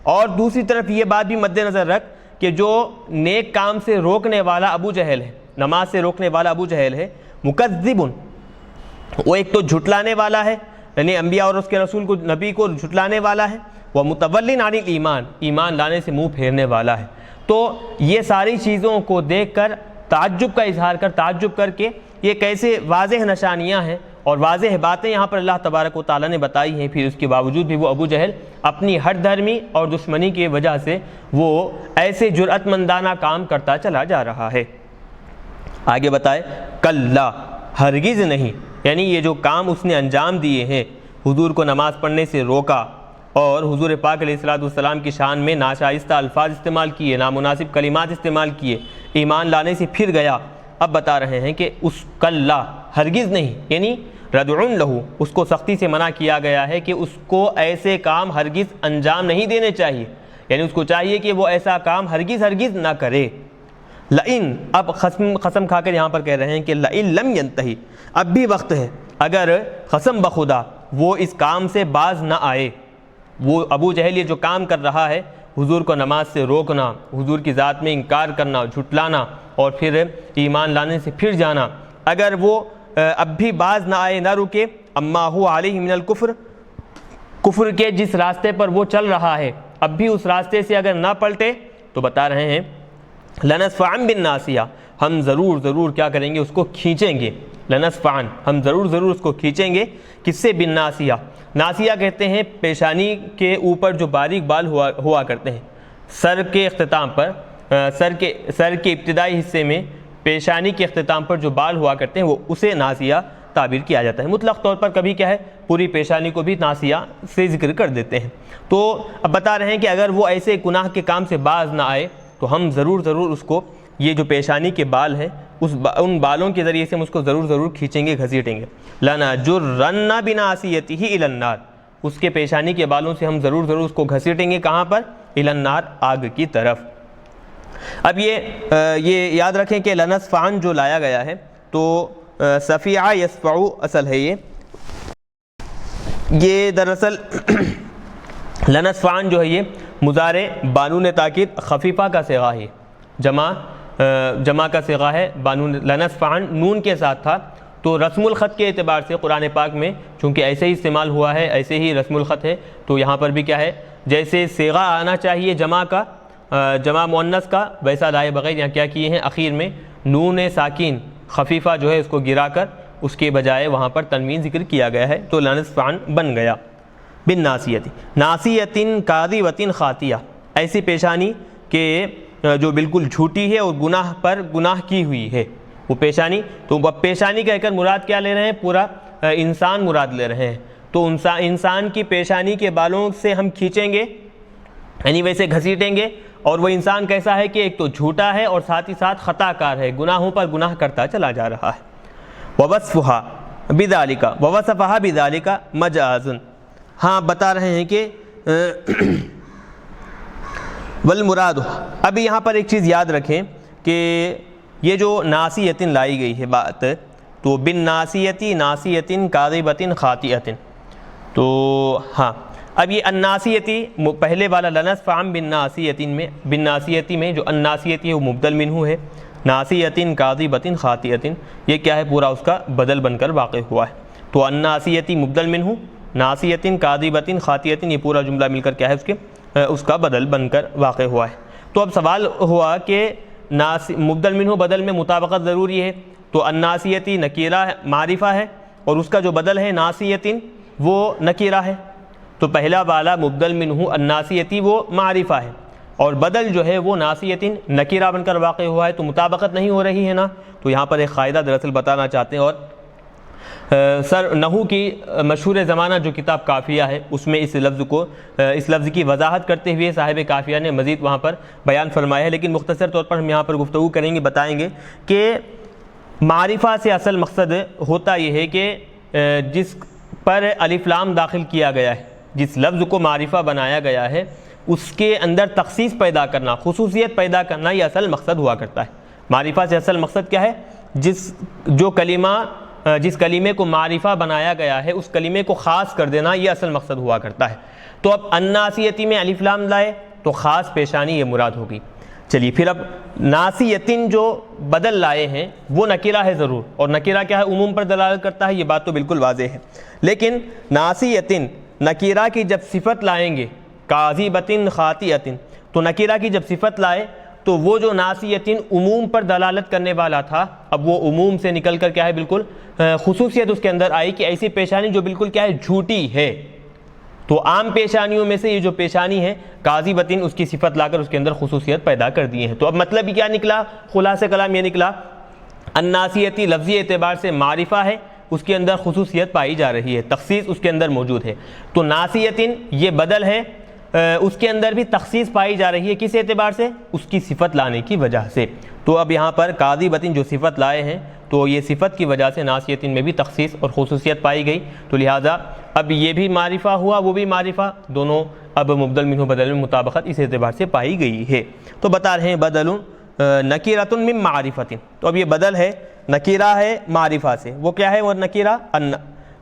اور دوسری طرف یہ بات بھی مد نظر رکھ کہ جو نیک کام سے روکنے والا ابو جہل ہے، نماز سے روکنے والا ابو جہل ہے، مکذب وہ ایک تو جھٹلانے والا ہے یعنی انبیاء اور اس کے رسول کو، نبی کو جھٹلانے والا ہے، وہ متولن عن الایمان ایمان لانے سے منہ پھیرنے والا ہے. تو یہ ساری چیزوں کو دیکھ کر تعجب کا اظہار کر، تعجب کر کے یہ کیسے واضح نشانیاں ہیں اور واضح باتیں یہاں پر اللہ تبارک و تعالیٰ نے بتائی ہیں، پھر اس کے باوجود بھی وہ ابو جہل اپنی ہٹ دھرمی اور دشمنی کی وجہ سے وہ ایسے جرأت مندانہ کام کرتا چلا جا رہا ہے. آگے بتائے کلا ہرگز نہیں، یعنی یہ جو کام اس نے انجام دیے ہیں، حضور کو نماز پڑھنے سے روکا اور حضور پاک علیہ الصلوۃ والسلام کی شان میں ناشائستہ الفاظ استعمال کیے، نامناسب کلمات استعمال کیے، ایمان لانے سے پھر گیا. اب بتا رہے ہیں کہ اس کلا ہرگز نہیں، یعنی ردع لہو اس کو سختی سے منع کیا گیا ہے کہ اس کو ایسے کام ہرگز انجام نہیں دینے چاہیے، یعنی اس کو چاہیے کہ وہ ایسا کام ہرگز نہ کرے. لئن اب قسم کھا کر یہاں پر کہہ رہے ہیں کہ لئن لم ینتہی اب بھی وقت ہے، اگر قسم بخدا وہ اس کام سے باز نہ آئے، وہ ابو جہل یہ جو کام کر رہا ہے، حضور کو نماز سے روکنا، حضور کی ذات میں انکار کرنا، جھٹلانا اور پھر ایمان لانے سے پھر جانا، اگر وہ اب بھی باز نہ آئے، نہ رکے، اما هو علیہ من الکفر کفر کے جس راستے پر وہ چل رہا ہے، اب بھی اس راستے سے اگر نہ پلٹے تو بتا رہے ہیں لنصفعن بالناصیہ ہم ضرور کیا کریں گے، اس کو کھینچیں گے. لنصفعن ہم ضرور اس کو کھینچیں گے. کس سے؟ بالناصیہ. ناصیہ کہتے ہیں پیشانی کے اوپر جو باریک بال ہوا کرتے ہیں، سر کے اختتام پر، سر کے ابتدائی حصے میں پیشانی کے اختتام پر جو بال ہوا کرتے ہیں وہ اسے ناصیہ تعبیر کیا جاتا ہے. مطلق طور پر کبھی کیا ہے پوری پیشانی کو بھی ناصیہ سے ذکر کر دیتے ہیں. تو اب بتا رہے ہیں کہ اگر وہ ایسے گناہ کے کام سے باز نہ آئے تو ہم ضرور اس کو، یہ جو پیشانی کے بال ہیں ان بالوں کے ذریعے سے ہم اس کو ضرور کھینچیں گے، گھسیٹیں گے. لنجرن بناصیتہ الی النار اس کے پیشانی کے بالوں سے ہم ضرور اس کو گھسیٹیں گے. کہاں پر؟ الی النار آگ کی طرف. اب یہ یاد رکھیں کہ لنصفعن جو لایا گیا ہے تو صفیع یصفع اصل ہے، یہ دراصل لنصفعن جو ہے یہ مضارع بانون تاکید خفیفہ کا صیغہ ہے، جمع کا صیغہ ہے بانون. لنصفعن نون کے ساتھ تھا تو رسم الخط کے اعتبار سے قرآن پاک میں چونکہ ایسے ہی استعمال ہوا ہے، ایسے ہی رسم الخط ہے، تو یہاں پر بھی کیا ہے جیسے صیغہ آنا چاہیے جمع کا، جمع مؤنث کا، ویسا لائے بغیر یہاں کیا کیے ہیں اخیر میں نون ساکین خفیفہ جو ہے اس کو گرا کر اس کے بجائے وہاں پر تنوین ذکر کیا گیا ہے، تو لنصفعن بن گیا. بالناصیۃ ناصیۃ کاذبۃ خاطیہ ایسی پیشانی کہ جو بالکل جھوٹی ہے اور گناہ پر گناہ کی ہوئی ہے وہ پیشانی. تو پیشانی کہہ کر مراد کیا لے رہے ہیں؟ پورا انسان مراد لے رہے ہیں. تو انسان کی پیشانی کے بالوں سے ہم کھینچیں گے یعنی ویسے گھسیٹیں گے. اور وہ انسان کیسا ہے کہ ایک تو جھوٹا ہے اور ساتھ ہی ساتھ خطا کار ہے، گناہوں پر گناہ کرتا چلا جا رہا ہے. ووصفها بذالک ووصفها بذالک مجاز ہاں بتا رہے ہیں کہ والمراد. ابھی یہاں پر ایک چیز یاد رکھیں کہ یہ جو ناصیۃ لائی گئی ہے بات، تو بالناصیۃ ناصیۃ کاذبۃ خاطئۃ، تو ہاں اب یہ الناصیتی پہلے والا لنصفعن بالناصیۃ میں جو الناصیۃ ہے وہ مبدل منہ ہے، ناصیۃ کاذبۃ خاطئۃ یہ کیا ہے پورا اس کا بدل بن کر واقع ہوا ہے. تو الناصیۃ مبدل منہ، ناصیۃ کاذبۃ خاطئۃ یہ پورا جملہ مل کر کیا ہے اس کا بدل بن کر واقع ہوا ہے. تو اب سوال ہوا کہ مبدل منہ بدل میں مطابقت ضروری ہے، تو الناصیۃ نکیرہ معرفہ ہے اور اس کا جو بدل ہے ناسیتن وہ نکیرہ ہے، تو پہلا والا مبدل منہ الناسیتی وہ معرفہ ہے، اور بدل جو ہے وہ ناسیتن نکیرہ بن کر واقع ہوا ہے، تو مطابقت نہیں ہو رہی ہے نا۔ تو یہاں پر ایک قاعدہ دراصل بتانا چاہتے ہیں، اور سر نحو کی مشہور زمانہ جو کتاب کافیہ ہے اس میں اس لفظ کی وضاحت کرتے ہوئے صاحب کافیہ نے مزید وہاں پر بیان فرمایا ہے، لیکن مختصر طور پر ہم یہاں پر گفتگو کریں گے، بتائیں گے کہ معرفہ سے اصل مقصد ہوتا یہ ہے کہ جس پر الف لام داخل کیا گیا ہے، جس لفظ کو معرفہ بنایا گیا ہے اس کے اندر تخصیص پیدا کرنا، خصوصیت پیدا کرنا، یہ اصل مقصد ہوا کرتا ہے۔ معرفہ سے اصل مقصد کیا ہے؟ جس کلمے کو معرفہ بنایا گیا ہے اس کلمے کو خاص کر دینا، یہ اصل مقصد ہوا کرتا ہے۔ تو اب الناسیتی میں الف لام لائے تو خاص پیشانی یہ مراد ہوگی۔ چلیے پھر اب ناسیتن جو بدل لائے ہیں وہ نکیرہ ہے ضرور، اور نکیرہ کیا ہے؟ عموم پر دلالت کرتا ہے، یہ بات تو بالکل واضح ہے، لیکن ناسیتن نکیرہ کی جب صفت لائیں گے، کاذبتن خاطئتن، تو نکیرہ کی جب صفت لائے تو وہ جو ناسیتن عموم پر دلالت کرنے والا تھا اب وہ عموم سے نکل کر کیا ہے؟ بالکل خصوصیت اس کے اندر آئی کہ ایسی پیشانی جو بالکل کیا ہے؟ جھوٹی ہے۔ تو عام پیشانیوں میں سے یہ جو پیشانی ہے کاذبتن، اس کی صفت لا کر اس کے اندر خصوصیت پیدا کر دی ہے۔ تو اب مطلب کیا نکلا؟ خلاصہ کلام یہ نکلا الناسیتی لفظی اعتبار سے معرفہ ہے، اس کے اندر خصوصیت پائی جا رہی ہے، تخصیص اس کے اندر موجود ہے۔ تو ناسیتن یہ بدل ہے، اس کے اندر بھی تخصیص پائی جا رہی ہے، کس اعتبار سے؟ اس کی صفت لانے کی وجہ سے۔ تو اب یہاں پر کاذبتن جو صفت لائے ہیں تو یہ صفت کی وجہ سے ناسیتن میں بھی تخصیص اور خصوصیت پائی گئی، تو لہٰذا اب یہ بھی معرفہ ہوا وہ بھی معرفہ، دونوں اب مبدل منہ بدل میں مطابقت اس اعتبار سے پائی گئی ہے۔ تو بتا رہے ہیں بدل نکیرۃ من معرفۃ، تو اب یہ بدل ہے، نکیرہ ہے معرفہ سے، وہ کیا ہے؟ وہ نکیرہ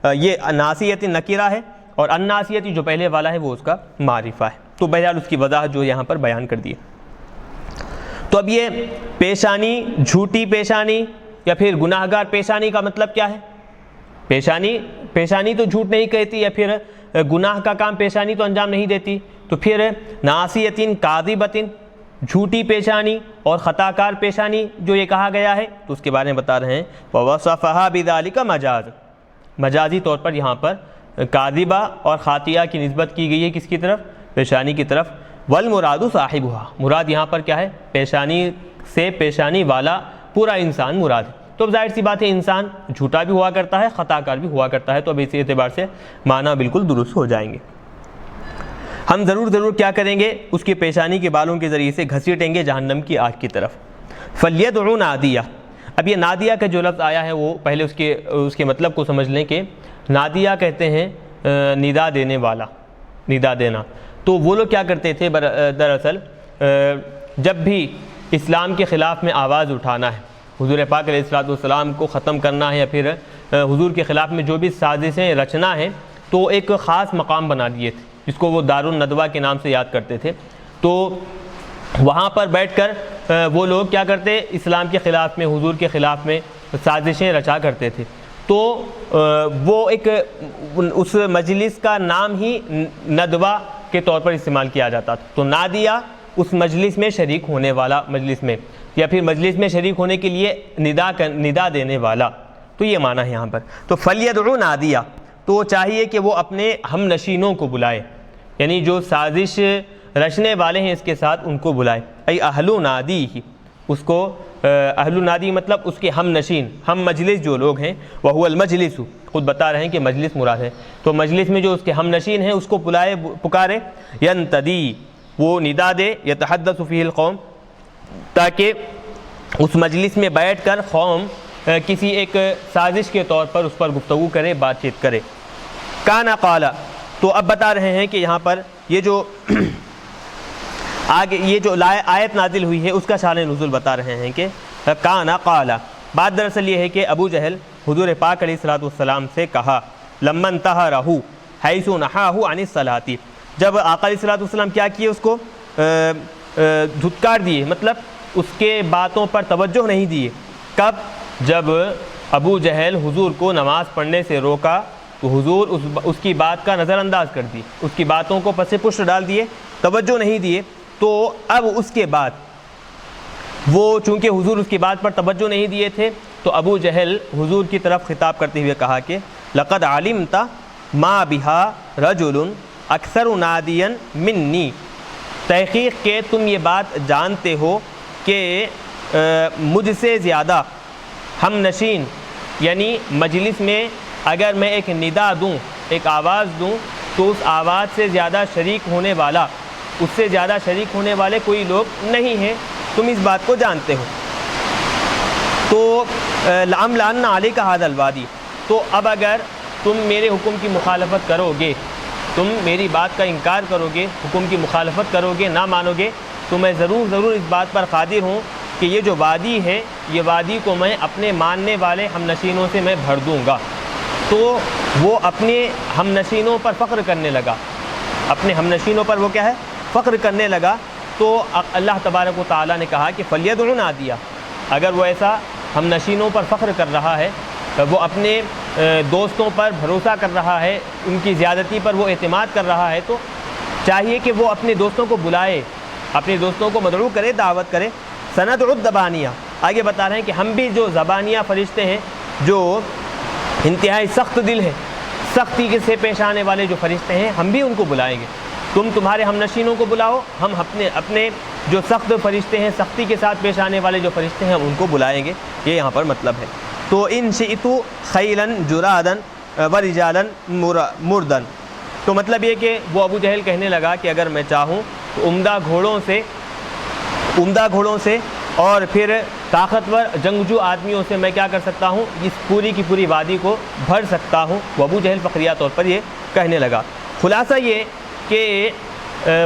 یہ ناسیت نکیرہ ہے، اور الناسیتی جو پہلے والا ہے وہ اس کا معرفہ ہے۔ تو بہرحال اس کی وضاحت جو یہاں پر بیان کر دی ہے۔ تو اب یہ پیشانی، جھوٹی پیشانی یا پھر گناہگار پیشانی کا مطلب کیا ہے؟ پیشانی تو جھوٹ نہیں کہتی، یا پھر گناہ کا کام پیشانی تو انجام نہیں دیتی، تو پھر ناسیتن کاذبتن جھوٹی پیشانی اور خطا کار پیشانی جو یہ کہا گیا ہے تو اس کے بارے میں بتا رہے ہیں وَوَصَفَهَا بِذَلِكَ مَجَازٌ، مجازی طور پر یہاں پر کاذبہ اور خاطیہ کی نسبت کی گئی ہے کس کی طرف؟ پیشانی کی طرف۔ وَالْمُرَادُ صَاحِبُهَا، مراد یہاں پر کیا ہے؟ پیشانی سے پیشانی والا پورا انسان مراد ہے۔ تو اب ظاہر سی بات ہے انسان جھوٹا بھی ہوا کرتا ہے، خطا کار بھی ہوا کرتا ہے، تو اب اسی اعتبار سے معنی بالکل درست ہو جائیں گے۔ ہم ضرور کیا کریں گے؟ اس کی پیشانی کے بالوں کے ذریعے سے گھسیٹیں گے جہنم کی آگ کی طرف۔ فَلْيَدْعُ نَادِيَةً، اب یہ نادیہ کا جو لفظ آیا ہے وہ پہلے اس کے مطلب کو سمجھ لیں کہ نادیہ کہتے ہیں ندا دینے والا، ندا دینا۔ تو وہ لوگ کیا کرتے تھے دراصل جب بھی اسلام کے خلاف میں آواز اٹھانا ہے، حضور پاک علیہ الصلوۃ والسلام کو ختم کرنا ہے، یا پھر حضور کے خلاف میں جو بھی سازشیں رچنا ہے، تو ایک خاص مقام بنا دیے تھے جس کو وہ دار الندوہ کے نام سے یاد کرتے تھے۔ تو وہاں پر بیٹھ کر وہ لوگ کیا کرتے؟ اسلام کے خلاف میں، حضور کے خلاف میں سازشیں رچا کرتے تھے۔ تو وہ ایک اس مجلس کا نام ہی ندوہ کے طور پر استعمال کیا جاتا تھا۔ تو نادیہ اس مجلس میں شریک ہونے والا، مجلس میں یا پھر مجلس میں شریک ہونے کے لیے ندا دینے والا، تو یہ معنی ہے یہاں پر۔ تو فَلْيَدْعُ نَادِيَةً، تو چاہیے کہ وہ اپنے ہم نشینوں کو بلائے، یعنی جو سازش رچنے والے ہیں اس کے ساتھ ان کو بلائے۔ ای اہل نادی، اس کو اہل نادی مطلب اس کے ہم نشین، ہم مجلس جو لوگ ہیں، وَهُوَ الْمَجْلِسُ، خود بتا رہے ہیں کہ مجلس مراد ہے، تو مجلس میں جو اس کے ہم نشین ہیں اس کو بلائے، پکارے۔ يَنْتَدِي، وہ ندا دے، يَتَحَدَّثُ فِيهِ الْقَوْمُ، تاکہ اس مجلس میں بیٹھ کر قوم کسی ایک سازش کے طور پر اس پر گفتگو کرے، بات چیت کرے۔ کانا قالا، تو اب بتا رہے ہیں کہ یہاں پر یہ جو آگے یہ جو آیت نازل ہوئی ہے اس کا شان نزول بتا رہے ہیں کہ کانا قالا، بات دراصل یہ ہے کہ ابو جہل حضور پاک علیہ الصلوۃ والسلام سے کہا لما انتہرہ حیث نہاہ عن الصلاۃ، جب آقا علیہ الصلوۃ والسلام کیا کیے؟ اس کو دھتکار دیے، مطلب اس کے باتوں پر توجہ نہیں دیے۔ کب؟ جب ابو جہل حضور کو نماز پڑھنے سے روکا تو حضور اس کی بات کا نظر انداز کر دی، اس کی باتوں کو پس پشت ڈال دیے، توجہ نہیں دیے۔ تو اب اس کے بعد وہ چونکہ حضور اس کی بات پر توجہ نہیں دیے تھے تو ابو جہل حضور کی طرف خطاب کرتے ہوئے کہا کہ لقد علمت ما بها رجل اکثر نادیا منی، تحقیق کہ تم یہ بات جانتے ہو کہ مجھ سے زیادہ ہم نشین، یعنی مجلس میں اگر میں ایک ندا دوں، ایک آواز دوں، تو اس آواز سے زیادہ شریک ہونے والا، اس سے زیادہ شریک ہونے والے کوئی لوگ نہیں ہیں، تم اس بات کو جانتے ہو۔ تو لَأَمْلَأَنَّ عَلَيْكَ هَذَا الْوَادِي، تو اب اگر تم میرے حکم کی مخالفت کرو گے، تم میری بات کا انکار کرو گے، حکم کی مخالفت کرو گے، نہ مانو گے، تو میں ضرور اس بات پر قادر ہوں کہ یہ جو وادی ہے، یہ وادی کو میں اپنے ماننے والے ہم نشینوں سے میں بھر دوں گا۔ تو وہ اپنے ہم نشینوں پر فخر کرنے لگا، اپنے ہم نشینوں پر وہ کیا ہے، فخر کرنے لگا۔ تو اللہ تبارک و تعالیٰ نے کہا کہ فَلْيَدْعُ نَادِيَهُ، اگر وہ ایسا ہم نشینوں پر فخر کر رہا ہے، وہ اپنے دوستوں پر بھروسہ کر رہا ہے، ان کی زیادتی پر وہ اعتماد کر رہا ہے، تو چاہیے کہ وہ اپنے دوستوں کو بلائے، اپنے دوستوں کو مدعو کرے، دعوت کرے۔ سندع الزبانیہ، آگے بتا رہے ہیں کہ ہم بھی جو زبانیہ فرشتے ہیں، جو انتہائی سخت دل ہیں، سختی سے پیش آنے والے جو فرشتے ہیں، ہم بھی ان کو بلائیں گے۔ تم تمہارے ہم نشینوں کو بلاؤ، ہم اپنے جو سخت فرشتے ہیں، سختی کے ساتھ پیش آنے والے جو فرشتے ہیں، ہم ان کو بلائیں گے، یہ یہاں پر مطلب ہے۔ تو ان شئت خیلا جرادا ورجالا مردا، تو مطلب یہ کہ وہ ابو جہل کہنے لگا کہ اگر میں چاہوں تو عمدہ گھوڑوں سے اور پھر طاقتور جنگجو آدمیوں سے میں کیا کر سکتا ہوں، اس پوری کی پوری وادی کو بھر سکتا ہوں۔ وہ ابو جہل فخریہ طور پر یہ کہنے لگا۔ خلاصہ یہ کہ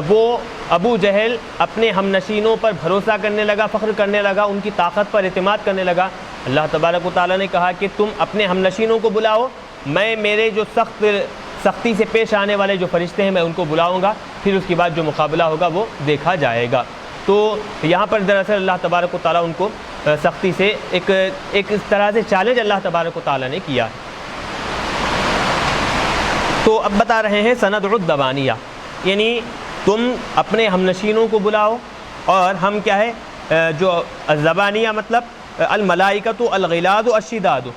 وہ ابو جہل اپنے ہم نشینوں پر بھروسہ کرنے لگا، فخر کرنے لگا، ان کی طاقت پر اعتماد کرنے لگا۔ اللہ تبارک و تعالیٰ نے کہا کہ تم اپنے ہم نشینوں کو بلاؤ، میں میرے جو سختی سے پیش آنے والے جو فرشتے ہیں میں ان کو بلاؤں گا، پھر اس کے بعد جو مقابلہ ہوگا وہ دیکھا جائے گا۔ تو یہاں پر دراصل اللہ تبارک و تعالیٰ ان کو سختی سے ایک اس طرح سے چیلنج اللہ تبارک و تعالیٰ نے کیا ہے۔ تو اب بتا رہے ہیں سندع الزبانیہ، یعنی تم اپنے ہم نشینوں کو بلاؤ، اور ہم کیا ہے، جو الزبانیہ مطلب الملائکۃ الغلاظ الشداد،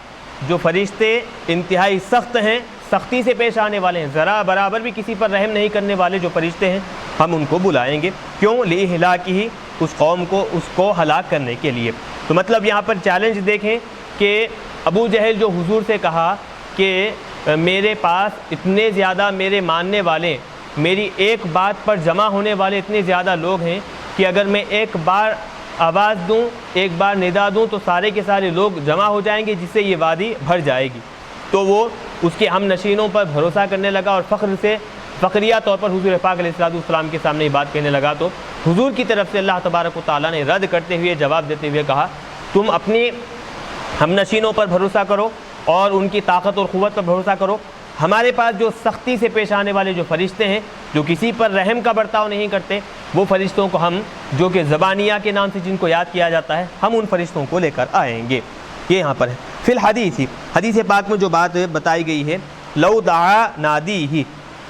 جو فرشتے انتہائی سخت ہیں، سختی سے پیش آنے والے ہیں، ذرا برابر بھی کسی پر رحم نہیں کرنے والے جو فرشتے ہیں، ہم ان کو بلائیں گے۔ کیوں؟ لِإِهْلَاكِهِ، اس قوم کو، اس کو ہلاک کرنے کے لیے۔ تو مطلب یہاں پر چیلنج دیکھیں کہ ابو جہل جو حضور سے کہا کہ میرے پاس اتنے زیادہ میرے ماننے والے، میری ایک بات پر جمع ہونے والے اتنے زیادہ لوگ ہیں کہ اگر میں ایک بار آواز دوں، ایک بار ندا دوں، تو سارے کے سارے لوگ جمع ہو جائیں گے، جس سے یہ وادی بھر جائے گی۔ تو وہ اس کے ہم نشینوں پر بھروسہ کرنے لگا اور فخریہ طور پر حضور پاک علیہ السلام کے سامنے یہ بات کہنے لگا۔ تو حضور کی طرف سے اللہ تبارک و تعالیٰ نے رد کرتے ہوئے، جواب دیتے ہوئے کہا، تم اپنی ہم نشینوں پر بھروسہ کرو اور ان کی طاقت اور قوت پر بھروسہ کرو، ہمارے پاس جو سختی سے پیش آنے والے جو فرشتے ہیں، جو کسی پر رحم کا برتاؤ نہیں کرتے، وہ فرشتوں کو ہم، جو کہ زبانیہ کے نام سے جن کو یاد کیا جاتا ہے، ہم ان فرشتوں کو لے کر آئیں گے۔ یہ یہاں پر ہے۔ فی الحدیث، حدیث پاک میں جو بات بتائی گئی ہے، لو دعا نادیہ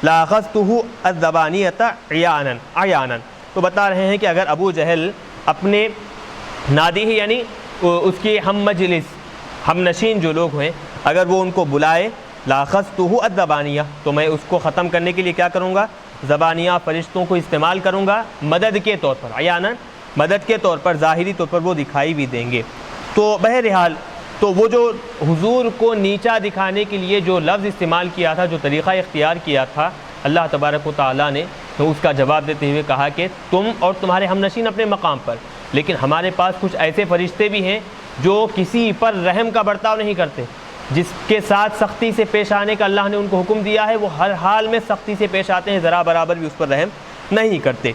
لاخذتہ الزبانیۃ عیانا، تو بتا رہے ہیں کہ اگر ابو جہل اپنے نادی یعنی اس کی ہم مجلس، ہم نشین جو لوگ ہیں، اگر وہ ان کو بلائے، لاخذتہ الزبانیہ، تو میں اس کو ختم کرنے کے لیے کیا کروں گا، زبانیہ فرشتوں کو استعمال کروں گا، مدد کے طور پر، عیانا مدد کے طور پر، ظاہری طور پر وہ دکھائی بھی دیں گے۔ تو بہرحال تو وہ جو حضور کو نیچا دکھانے کے لیے جو لفظ استعمال کیا تھا، جو طریقہ اختیار کیا تھا، اللہ تبارک و تعالیٰ نے تو اس کا جواب دیتے ہوئے کہا کہ تم اور تمہارے ہم نشین اپنے مقام پر، لیکن ہمارے پاس کچھ ایسے فرشتے بھی ہیں جو کسی پر رحم کا برتاؤ نہیں کرتے، جس کے ساتھ سختی سے پیش آنے کا اللہ نے ان کو حکم دیا ہے، وہ ہر حال میں سختی سے پیش آتے ہیں، ذرا برابر بھی اس پر رحم نہیں کرتے۔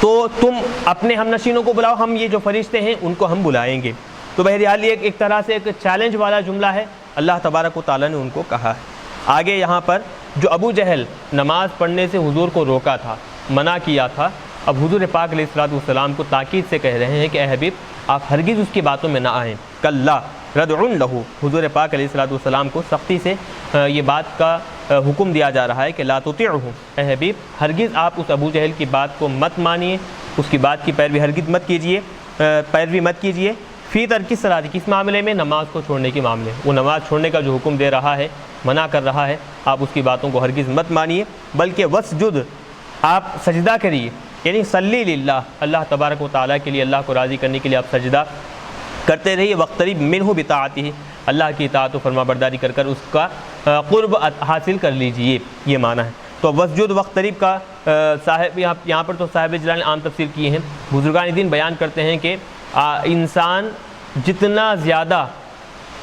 تو تم اپنے ہم نشینوں کو بلاؤ، ہم یہ جو فرشتے ہیں ان کو ہم بلائیں گے۔ تو بہرحال یہ ایک طرح سے ایک چیلنج والا جملہ ہے، اللہ تبارک و تعالیٰ نے ان کو کہا ہے۔ آگے یہاں پر جو ابو جہل نماز پڑھنے سے حضور کو روکا تھا، منع کیا تھا، اب حضور پاک علیہ السلام کو تاکید سے کہہ رہے ہیں کہ اے حبیب، آپ ہرگز اس کی باتوں میں نہ آئیں، کلا ردع لہ، حضور پاک علیہ السلام کو سختی سے یہ بات کا حکم دیا جا رہا ہے کہ لا تطیعہ، اے حبیب ہرگز آپ اس ابو جہل کی بات کو مت مانیے، اس کی بات کی پیروی ہرگز مت کیجیے، فی ترک الصلاۃ، کس معاملے میں؟ نماز کو چھوڑنے کے معاملے، وہ نماز چھوڑنے کا جو حکم دے رہا ہے، منع کر رہا ہے، آپ اس کی باتوں کو ہرگز مت مانیے، بلکہ وسجد، آپ سجدہ کریے، یعنی صلی للہ، اللہ تبارک و تعالیٰ کے لیے، اللہ کو راضی کرنے کے لیے آپ سجدہ کرتے رہیے، وقترب منہ بطاعتہ، اللہ کی اطاعت و فرما برداری کر کر اس کا قرب حاصل کر لیجئے، یہ معنی ہے۔ تو وسجد وقترب کا صاحب یہاں پر تو صاحب جلال نے عام تفسیر کی ہیں، بزرگان دین بیان کرتے ہیں کہ انسان جتنا زیادہ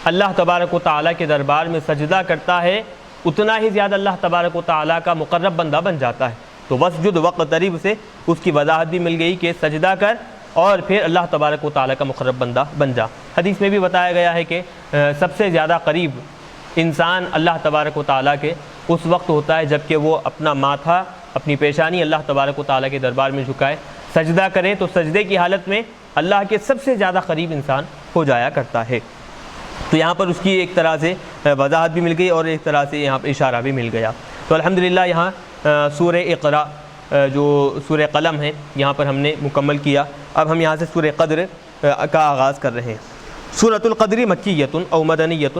اللہ تبارک و تعالیٰ کے دربار میں سجدہ کرتا ہے، اتنا ہی زیادہ اللہ تبارک و تعالیٰ کا مقرب بندہ بن جاتا ہے۔ تو وسجد وقترب سے اس کی وضاحت بھی مل گئی کہ سجدہ کر اور پھر اللہ تبارک و تعالیٰ کا مقرب بندہ بن جا۔ حدیث میں بھی بتایا گیا ہے کہ سب سے زیادہ قریب انسان اللہ تبارک و تعالیٰ کے اس وقت ہوتا ہے جب کہ وہ اپنا ماتھا، اپنی پیشانی اللہ تبارک و تعالیٰ کے دربار میں جھکائے، سجدہ کرے، تو سجدے کی حالت میں اللہ کے سب سے زیادہ قریب انسان ہو جایا کرتا ہے۔ تو یہاں پر اس کی ایک طرح سے وضاحت بھی مل گئی اور ایک طرح سے یہاں پر اشارہ بھی مل گیا۔ تو الحمدللہ یہاں سورہ اقرا جو سورہ قلم ہے یہاں پر ہم نے مکمل کیا۔ اب ہم یہاں سے سورہ قدر کا آغاز کر رہے ہیں۔ سورۃ القدر مکیۃ او مدنیۃ،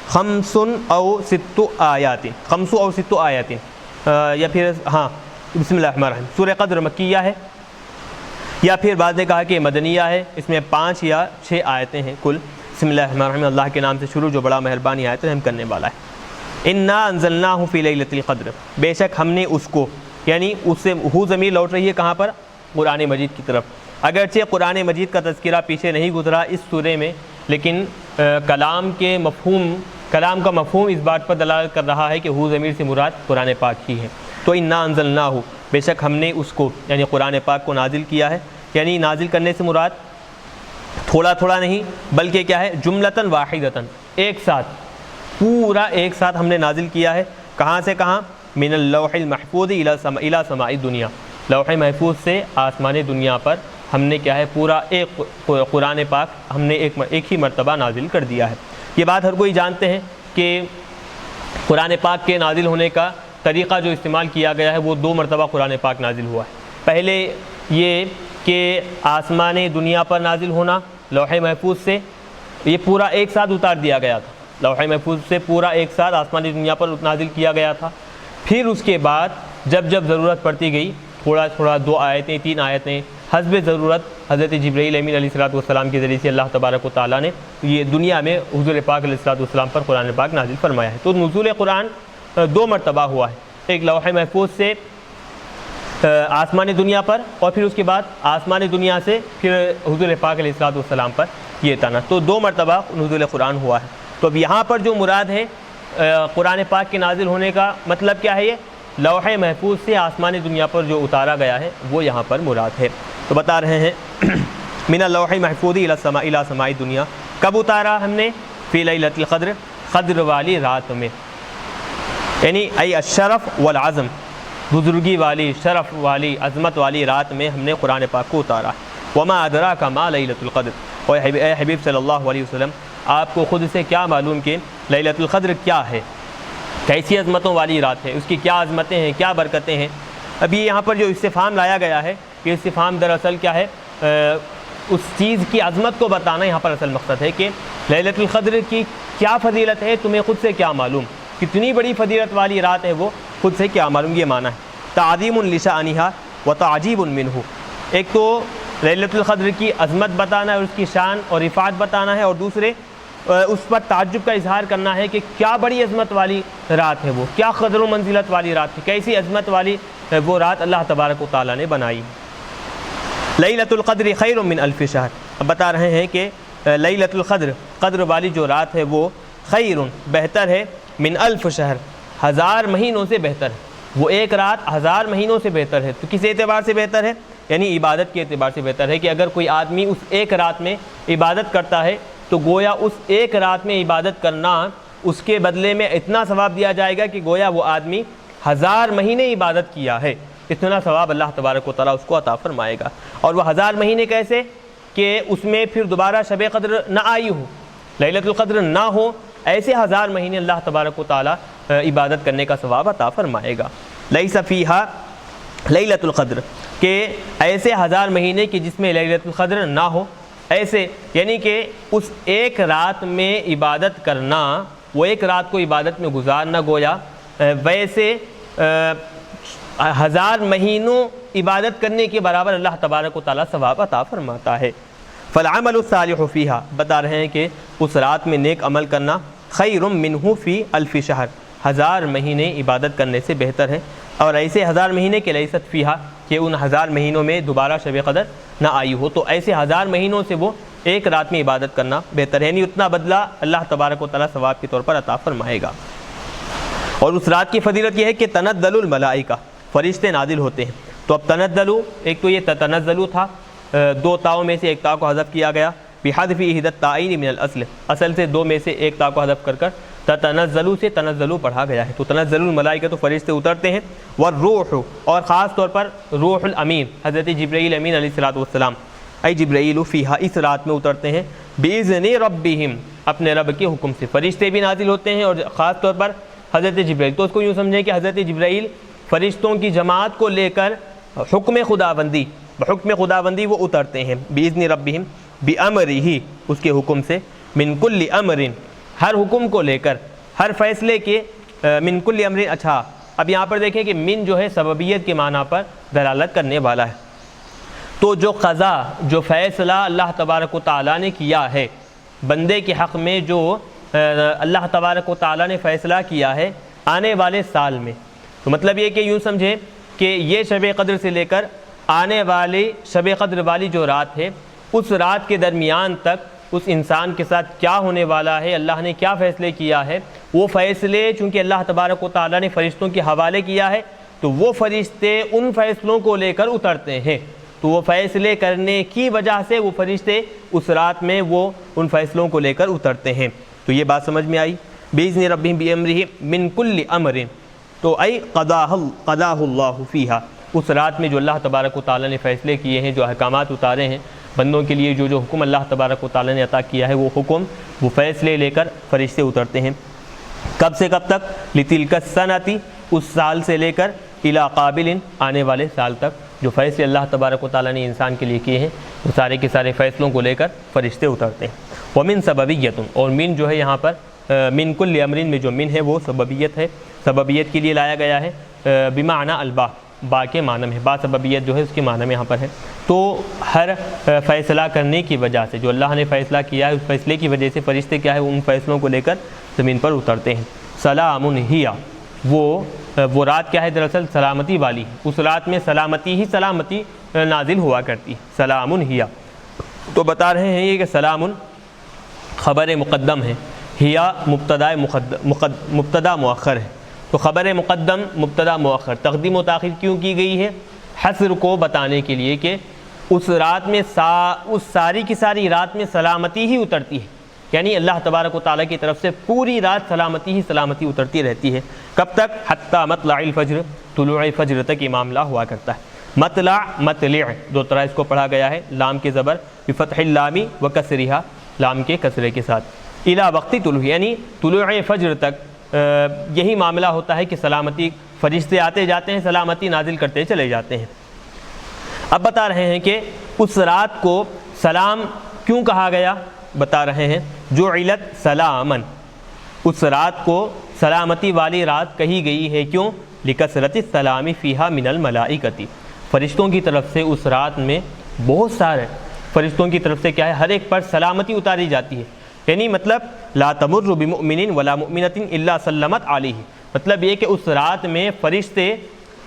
خمس او ست آیات، خمس او ست آیات، یا پھر ہاں بسم اللہ الرحمن الرحیم، سورہ قدر مکیہ ہے، یا پھر بعض نے کہا کہ مدنیہ ہے، اس میں 5 یا 6 آیتیں ہیں کل۔ بسم اللہ الرحمن الرحیم، اللہ کے نام سے شروع جو بڑا مہربانی آیت رحم کرنے والا ہے۔ انا انزلناہ فی لیلۃ القدر، بے شک ہم نے اس کو، یعنی اس سے ہو ضمیر لوٹ رہی ہے کہاں پر؟ قرآن مجید کی طرف۔ اگرچہ قرآن مجید کا تذکرہ پیچھے نہیں گزرا اس سورے میں، لیکن کلام کا مفہوم اس بات پر دلالت کر رہا ہے کہ ہو ضمیر سے مراد قرآن پاک ہی ہے۔ تو انا انزلناہ، بے شک ہم نے اس کو یعنی قرآن پاک کو نازل کیا ہے، یعنی نازل کرنے سے مراد تھوڑا تھوڑا نہیں بلکہ کیا ہے؟ جملتاً واحدتاً، ایک ساتھ، پورا ایک ساتھ ہم نے نازل کیا ہے۔ کہاں سے کہاں؟ من اللوح المحفوظ الی سماء الدنیا، لوح محفوظ سے آسمان دنیا پر ہم نے کیا ہے؟ پورا ایک قرآن پاک ہم نے ایک ہی مرتبہ نازل کر دیا ہے۔ یہ بات ہر کوئی جانتے ہیں کہ قرآن پاک کے نازل ہونے کا طریقہ جو استعمال کیا گیا ہے وہ 2 مرتبہ قرآن پاک نازل ہوا ہے۔ پہلے یہ کہ آسمان دنیا پر نازل ہونا لوح محفوظ سے، یہ پورا ایک ساتھ اتار دیا گیا تھا، لوح محفوظ سے پورا ایک ساتھ آسمان دنیا پر نازل کیا گیا تھا۔ پھر اس کے بعد جب ضرورت پڑتی گئی، تھوڑا تھوڑا 2 آیتیں 3 آیتیں حسب ضرورت حضرت جبرائیل امین علیہ الصلوۃ والسلام کے ذریعے سے اللہ تبارک و تعالیٰ نے یہ دنیا میں حضور پاک علیہ الصلوۃ والسلام پر قرآن پاک نازل فرمایا ہے۔ تو نزول قرآن 2 مرتبہ ہوا ہے، ایک لوح محفوظ سے آسمان دنیا پر، اور پھر اس کے بعد آسمان دنیا سے پھر حضور پاک علیہ الصلوۃ والسلام پر یہ تانا، تو 2 مرتبہ نزول قرآن ہوا ہے۔ تو اب یہاں پر جو مراد ہے قرآن پاک کے نازل ہونے کا مطلب کیا ہے؟ یہ لوح محفوظ سے آسمان دنیا پر جو اتارا گیا ہے وہ یہاں پر مراد ہے۔ تو بتا رہے ہیں من اللوح محفوظ الی سماء دنیا، کب اتارا ہم نے؟ فی لیلۃ القدر، قدر والی رات میں، یعنی ای الشرف والعظم، بزرگی والی، شرف والی، عظمت والی رات میں ہم نے قرآن پاک کو اتارا۔ وما ادراک ما لیلۃ القدر، اور اے حبیب صلی اللہ علیہ وسلم آپ کو خود سے کیا معلوم کہ لیلۃ القدر کیا ہے، کیسی عظمتوں والی رات ہے، اس کی کیا عظمتیں ہیں، کیا برکتیں ہیں۔ ابھی یہاں پر جو استفہام لایا گیا ہے، یہ استفہام دراصل کیا ہے؟ اس چیز کی عظمت کو بتانا یہاں پر اصل مقصد ہے کہ لیلۃ القدر کی کیا فضیلت ہے، تمہیں خود سے کیا معلوم، کتنی بڑی فضیلت والی رات ہے وہ خود سے کیا معلوم، یہ معنی ہے۔ تعظیم لشأنہا وتعجیب منہ، ایک تو لیلۃ القدر کی عظمت بتانا ہے اور اس کی شان اور رفعت بتانا ہے، اور دوسرے اس پر تعجب کا اظہار کرنا ہے کہ کیا بڑی عظمت والی رات ہے وہ، کیا قدر و منزلت والی رات ہے، کیسی عظمت والی وہ رات اللہ تبارک و تعالیٰ نے بنائی۔ لیلۃ القدر خیر من الف شہر، اب بتا رہے ہیں کہ لیلۃ القدر، قدر والی جو رات ہے وہ خیر، بہتر ہے، من الف شہر، 1000 مہینوں سے بہتر ہے، وہ ایک رات 1000 مہینوں سے بہتر ہے۔ تو کس اعتبار سے بہتر ہے؟ یعنی عبادت کے اعتبار سے بہتر ہے کہ اگر کوئی آدمی اس ایک رات میں عبادت کرتا ہے تو گویا اس ایک رات میں عبادت کرنا اس کے بدلے میں اتنا ثواب دیا جائے گا کہ گویا وہ آدمی 1000 مہینے عبادت کیا ہے، اتنا ثواب اللہ تبارک و تعالیٰ اس کو عطا فرمائے گا۔ اور وہ 1000 مہینے کیسے کہ اس میں پھر دوبارہ شب قدر نہ آئی ہو، لیلۃ القدر نہ ہو، ایسے 1000 مہینے اللہ تبارک و تعالیٰ عبادت کرنے کا ثواب عطا فرمائے گا۔ لیس فیہا لیلۃ القدر، کہ ایسے 1000 مہینے کہ جس میں لیلۃ القدر نہ ہو، ایسے یعنی کہ اس ایک رات میں عبادت کرنا، وہ ایک رات کو عبادت میں گزارنا گویا ویسے 1000 مہینوں عبادت کرنے کے برابر اللہ تبارک و تعالیٰ ثواب عطا فرماتا ہے۔ فالعمل الصالح فیہا، بتا رہے ہیں کہ اس رات میں نیک عمل کرنا خیر منہ فی الف شہر، 1000 مہینے عبادت کرنے سے بہتر ہے، اور ایسے 1000 مہینے کے لیست فیہا کہ ان 1000 مہینوں میں دوبارہ شب قدر نہ آئی ہو، تو ایسے 1000 مہینوں سے وہ ایک رات میں عبادت کرنا بہتر ہے، یعنی اتنا بدلہ اللہ تبارک و تعالیٰ ثواب کے طور پر عطا فرمائے گا۔ اور اس رات کی فضیلت یہ ہے کہ تنزل الملائکہ، فرشتے نازل ہوتے ہیں۔ تو اب تنزلو، ایک تو یہ تنزلو تھا، 2 تاؤں میں سے ایک تا کو حذف کیا گیا، بحذف احدی التائین من الاصل، اصل سے 2 میں سے ایک تا کو حذف کر کر تنزلو سے تنزلو پڑھا گیا ہے۔ تو تنزل الملائکہ، تو فرشتے اترتے ہیں، والروح، اور خاص طور پر روح الامین حضرت جبرائیل امین علیہ الصلوۃ والسلام، ای جبرائیل فیہا، اس رات میں اترتے ہیں، باذن ربہم، اپنے رب کے حکم سے۔ فرشتے بھی نازل ہوتے ہیں اور خاص طور پر حضرت جبرائیل، تو اس کو یوں سمجھیں کہ حضرت جبرائیل فرشتوں کی جماعت کو لے کر حکم خداوندی، بحکم خداوندی وہ اترتے ہیں، باذن ربہم، بامرہ، اس کے حکم سے، من کل امر، ہر حکم کو لے کر، ہر فیصلے کے، من کل امر۔ اچھا اب یہاں پر دیکھیں کہ من جو ہے سببیت کے معنی پر دلالت کرنے والا ہے، تو جو قضا، جو فیصلہ اللہ تبارک و تعالیٰ نے کیا ہے بندے کے حق میں، جو اللہ تبارک و تعالیٰ نے فیصلہ کیا ہے آنے والے سال میں، تو مطلب یہ کہ یوں سمجھیں کہ یہ شب قدر سے لے کر آنے والی شب قدر والی جو رات ہے، اس رات کے درمیان تک اس انسان کے ساتھ کیا ہونے والا ہے، اللہ نے کیا فیصلے کیا ہے، وہ فیصلے چونکہ اللہ تبارک و تعالیٰ نے فرشتوں کے حوالے کیا ہے، تو وہ فرشتے ان فیصلوں کو لے کر اترتے ہیں، تو وہ فیصلے کرنے کی وجہ سے وہ فرشتے اس رات میں وہ ان فیصلوں کو لے کر اترتے ہیں۔ تو یہ بات سمجھ میں آئی، باذن ربہم بامرہ من کل امر، تو ای قضاہ اللہ فیہا، اس رات میں جو اللہ تبارک و تعالیٰ نے فیصلے کیے ہیں، جو احکامات اتارے ہیں بندوں کے لیے، جو حکم اللہ تبارک و تعالیٰ نے عطا کیا ہے، وہ حکم، وہ فیصلے لے کر فرشتے اترتے ہیں۔ کب سے کب تک؟ لتلک السنۃ، اس سال سے لے کر، الی قابل، آنے والے سال تک، جو فیصلے اللہ تبارک و تعالیٰ نے انسان کے لیے کیے ہیں، وہ سارے کے سارے فیصلوں کو لے کر فرشتے اترتے ہیں۔ ومن سببیت، اور من جو ہے یہاں پر من کل امر میں جو من ہے وہ سببیت ہے، سببیت کے لیے لایا گیا ہے، بمعنی البا، با کے معنی میں، با سببیت جو ہے اس کے معنی میں یہاں پر ہے۔ تو ہر فیصلہ کرنے کی وجہ سے، جو اللہ نے فیصلہ کیا ہے اس فیصلے کی وجہ سے فرشتے کیا ہے، ان فیصلوں کو لے کر زمین پر اترتے ہیں۔ سلام ہی، وہ رات کیا ہے دراصل سلامتی والی، اس رات میں سلامتی ہی سلامتی نازل ہوا کرتی، سلام ہی۔ تو بتا رہے ہیں یہ کہ سلام خبر مقدم ہے، ہیا مبتدا مؤخر ہے، تو خبر مقدم مبتدا مؤخر، تقدیم و تاخیر کیوں کی گئی ہے؟ حصر کو بتانے کے لیے کہ اس رات میں اس ساری کی ساری رات میں سلامتی ہی اترتی ہے، یعنی اللہ تبارک و تعالیٰ کی طرف سے پوری رات سلامتی ہی سلامتی اترتی رہتی ہے۔ کب تک؟ حتی مطلع الفجر، طلوع فجر تک یہ معاملہ ہوا کرتا ہے۔ مطلع، مطلع، 2 طرح اس کو پڑھا گیا ہے، لام کے زبر بفتح اللام و کسرہا، لام کے کسرے کے ساتھ، الی وقت طلوع، یعنی طلوع فجر تک یہی معاملہ ہوتا ہے کہ سلامتی، فرشتے آتے جاتے ہیں، سلامتی نازل کرتے چلے جاتے ہیں۔ اب بتا رہے ہیں کہ اس رات کو سلام کیوں کہا گیا، بتا رہے ہیں جعلت سلامن، اس رات کو سلامتی والی رات کہی گئی ہے، کیوں؟ لکثرت السلام فیہا من الملائکۃ، فرشتوں کی طرف سے اس رات میں بہت سارے فرشتوں کی طرف سے کیا ہے، ہر ایک پر سلامتی اتاری جاتی ہے، یعنی مطلب لا تمر بمؤمن ولا مؤمنۃ الا سلمت علیہ، مطلب یہ کہ اس رات میں فرشتے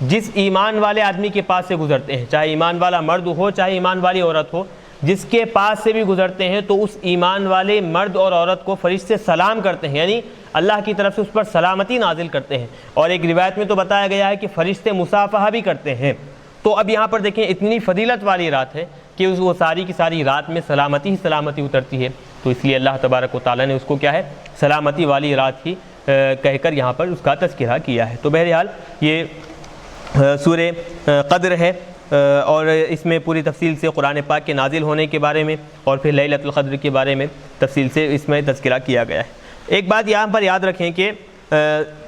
جس ایمان والے آدمی کے پاس سے گزرتے ہیں، چاہے ایمان والا مرد ہو چاہے ایمان والی عورت ہو، جس کے پاس سے بھی گزرتے ہیں تو اس ایمان والے مرد اور عورت کو فرشتے سلام کرتے ہیں، یعنی اللہ کی طرف سے اس پر سلامتی نازل کرتے ہیں۔ اور ایک روایت میں تو بتایا گیا ہے کہ فرشتے مصافحہ بھی کرتے ہیں۔ تو اب یہاں پر دیکھیں اتنی فضیلت والی رات ہے کہ وہ ساری کی ساری رات میں سلامتی ہی سلامتی اترتی ہے، تو اس لیے اللہ تبارک و تعالیٰ نے اس کو کیا ہے، سلامتی والی رات ہی کہہ کر یہاں پر اس کا تذکرہ کیا ہے۔ تو بہرحال یہ سورہ قدر ہے، اور اس میں پوری تفصیل سے قرآن پاک کے نازل ہونے کے بارے میں اور پھر لیلۃ القدر کے بارے میں تفصیل سے اس میں تذکرہ کیا گیا ہے۔ ایک بات یہاں پر یاد رکھیں کہ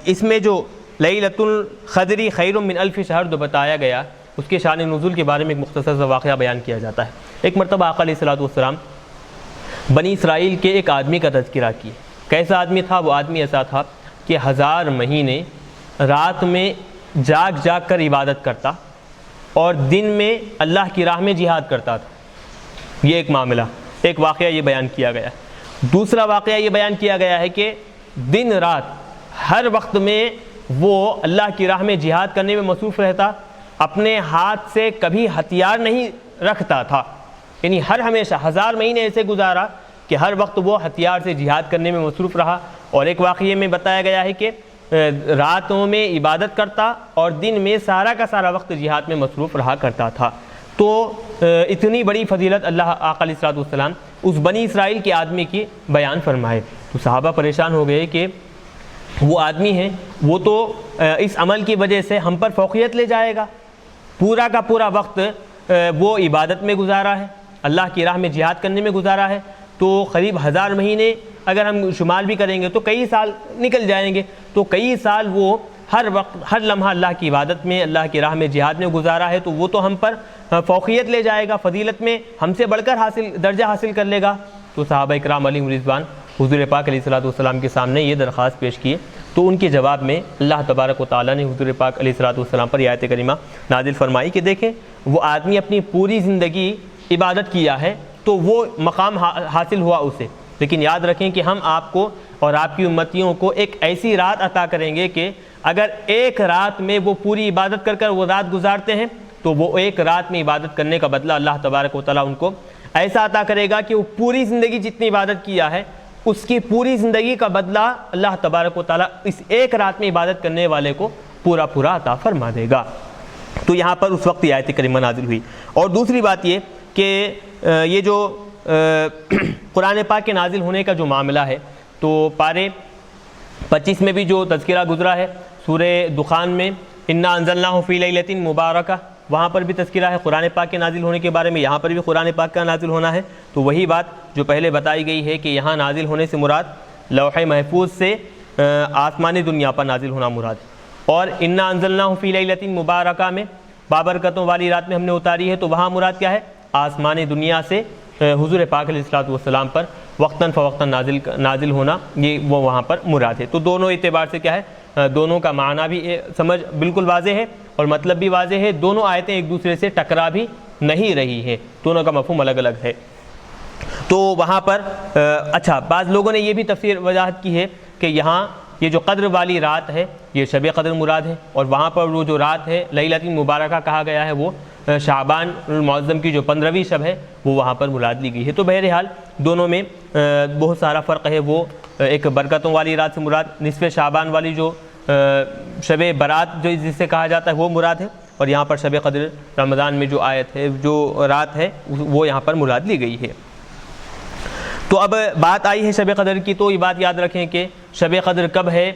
اس میں جو لیلۃ القدر خیر من الف شہر جو بتایا گیا، اس کے شان نزول کے بارے میں ایک مختصر سا واقعہ بیان کیا جاتا ہے۔ ایک مرتبہ آقا علیہ الصلوۃ والسلام بنی اسرائیل کے ایک آدمی کا تذکرہ کیا۔ کیسا آدمی تھا؟ وہ آدمی ایسا تھا کہ 1000 مہینے رات میں جاگ جاگ کر عبادت کرتا اور دن میں اللہ کی راہ میں جہاد کرتا تھا۔ یہ ایک معاملہ، ایک واقعہ یہ بیان کیا گیا ہے۔ دوسرا واقعہ یہ بیان کیا گیا ہے کہ دن رات ہر وقت میں وہ اللہ کی راہ میں جہاد کرنے میں مصروف رہتا، اپنے ہاتھ سے کبھی ہتھیار نہیں رکھتا تھا، یعنی ہمیشہ 1000 مہینے ایسے گزارا کہ ہر وقت وہ ہتھیار سے جہاد کرنے میں مصروف رہا۔ اور ایک واقعے میں بتایا گیا ہے کہ راتوں میں عبادت کرتا اور دن میں سارا کا سارا وقت جہاد میں مصروف رہا کرتا تھا۔ تو اتنی بڑی فضیلت اللہ آقا علیہ الصلوۃ والسلام اس بنی اسرائیل کے آدمی کی بیان فرمائے۔ تو صحابہ پریشان ہو گئے کہ وہ آدمی ہے، وہ تو اس عمل کی وجہ سے ہم پر فوقیت لے جائے گا، پورا کا پورا وقت وہ عبادت میں گزارا ہے، اللہ کی راہ میں جہاد کرنے میں گزارا ہے، تو قریب 1000 مہینے اگر ہم شمار بھی کریں گے تو کئی سال نکل جائیں گے۔ تو کئی سال وہ ہر وقت ہر لمحہ اللہ کی عبادت میں، اللہ کی راہ میں جہاد میں گزارا ہے، تو وہ تو ہم پر فوقیت لے جائے گا، فضیلت میں ہم سے بڑھ کر درجہ حاصل کر لے گا۔ تو صحابہ اکرام علیہم رضوان حضور پاک علیہ الصلوۃ والسلام کے سامنے یہ درخواست پیش کیے، تو ان کے جواب میں اللہ تبارک و تعالیٰ نے حضور پاک علیہ الصلوۃ والسلام پر یہ آیت کریمہ نازل فرمائی کہ دیکھیں وہ آدمی اپنی پوری زندگی عبادت کیا ہے تو وہ مقام حاصل ہوا اسے، لیکن یاد رکھیں کہ ہم آپ کو اور آپ کی امتیوں کو ایک ایسی رات عطا کریں گے کہ اگر ایک رات میں وہ پوری عبادت کر وہ رات گزارتے ہیں تو وہ ایک رات میں عبادت کرنے کا بدلہ اللہ تبارک و تعالیٰ ان کو ایسا عطا کرے گا کہ وہ پوری زندگی جتنی عبادت کیا ہے اس کی پوری زندگی کا بدلہ اللہ تبارک و تعالیٰ اس ایک رات میں عبادت کرنے والے کو پورا پورا عطا فرما دے گا۔ تو یہاں پر اس وقت یہ آیت کریمہ نازل ہوئی۔ اور دوسری بات یہ کہ یہ جو قرآن پاک کے نازل ہونے کا جو معاملہ ہے، تو پارے 25 میں بھی جو تذکرہ گزرا ہے، سورہ دخان میں انا انزلناہ فی لیلۃ مبارکہ، وہاں پر بھی تذکرہ ہے قرآن پاک کے نازل ہونے کے بارے میں، یہاں پر بھی قرآن پاک کا نازل ہونا ہے۔ تو وہی بات جو پہلے بتائی گئی ہے کہ یہاں نازل ہونے سے مراد لوح محفوظ سے آسمانی دنیا پر نازل ہونا مراد ہے، اور انا انزلناہ فی لیلۃ مبارکہ میں بابرکتوں والی رات میں ہم نے اتاری ہے، تو وہاں مراد کیا ہے؟ آسمانی دنیا سے حضور پاک علیہ الصلوۃ والسلام پر وقتاً فوقتاً نازل ہونا، یہ وہ وہاں پر مراد ہے۔ تو دونوں اعتبار سے کیا ہے، دونوں کا معنی بھی سمجھ بالکل واضح ہے اور مطلب بھی واضح ہے، دونوں آیتیں ایک دوسرے سے ٹکرا بھی نہیں رہی ہیں، دونوں کا مفہوم الگ الگ ہے۔ تو وہاں پر اچھا بعض لوگوں نے یہ بھی تفسیر وضاحت کی ہے کہ یہاں یہ جو قدر والی رات ہے یہ شب قدر مراد ہے، اور وہاں پر وہ جو رات ہے لیلۃ مبارکہ کہا گیا ہے وہ شعبان المعظم کی جو 15ویں شب ہے وہ وہاں پر مراد لی گئی ہے۔ تو بہرحال دونوں میں بہت سارا فرق ہے، وہ ایک برکتوں والی رات سے مراد نصف شعبان والی جو شب برات جو جس سے کہا جاتا ہے وہ مراد ہے، اور یہاں پر شب قدر رمضان میں جو آیت ہے جو رات ہے وہ یہاں پر مراد لی گئی ہے۔ تو اب بات آئی ہے شب قدر کی، تو یہ بات یاد رکھیں کہ شب قدر کب ہے،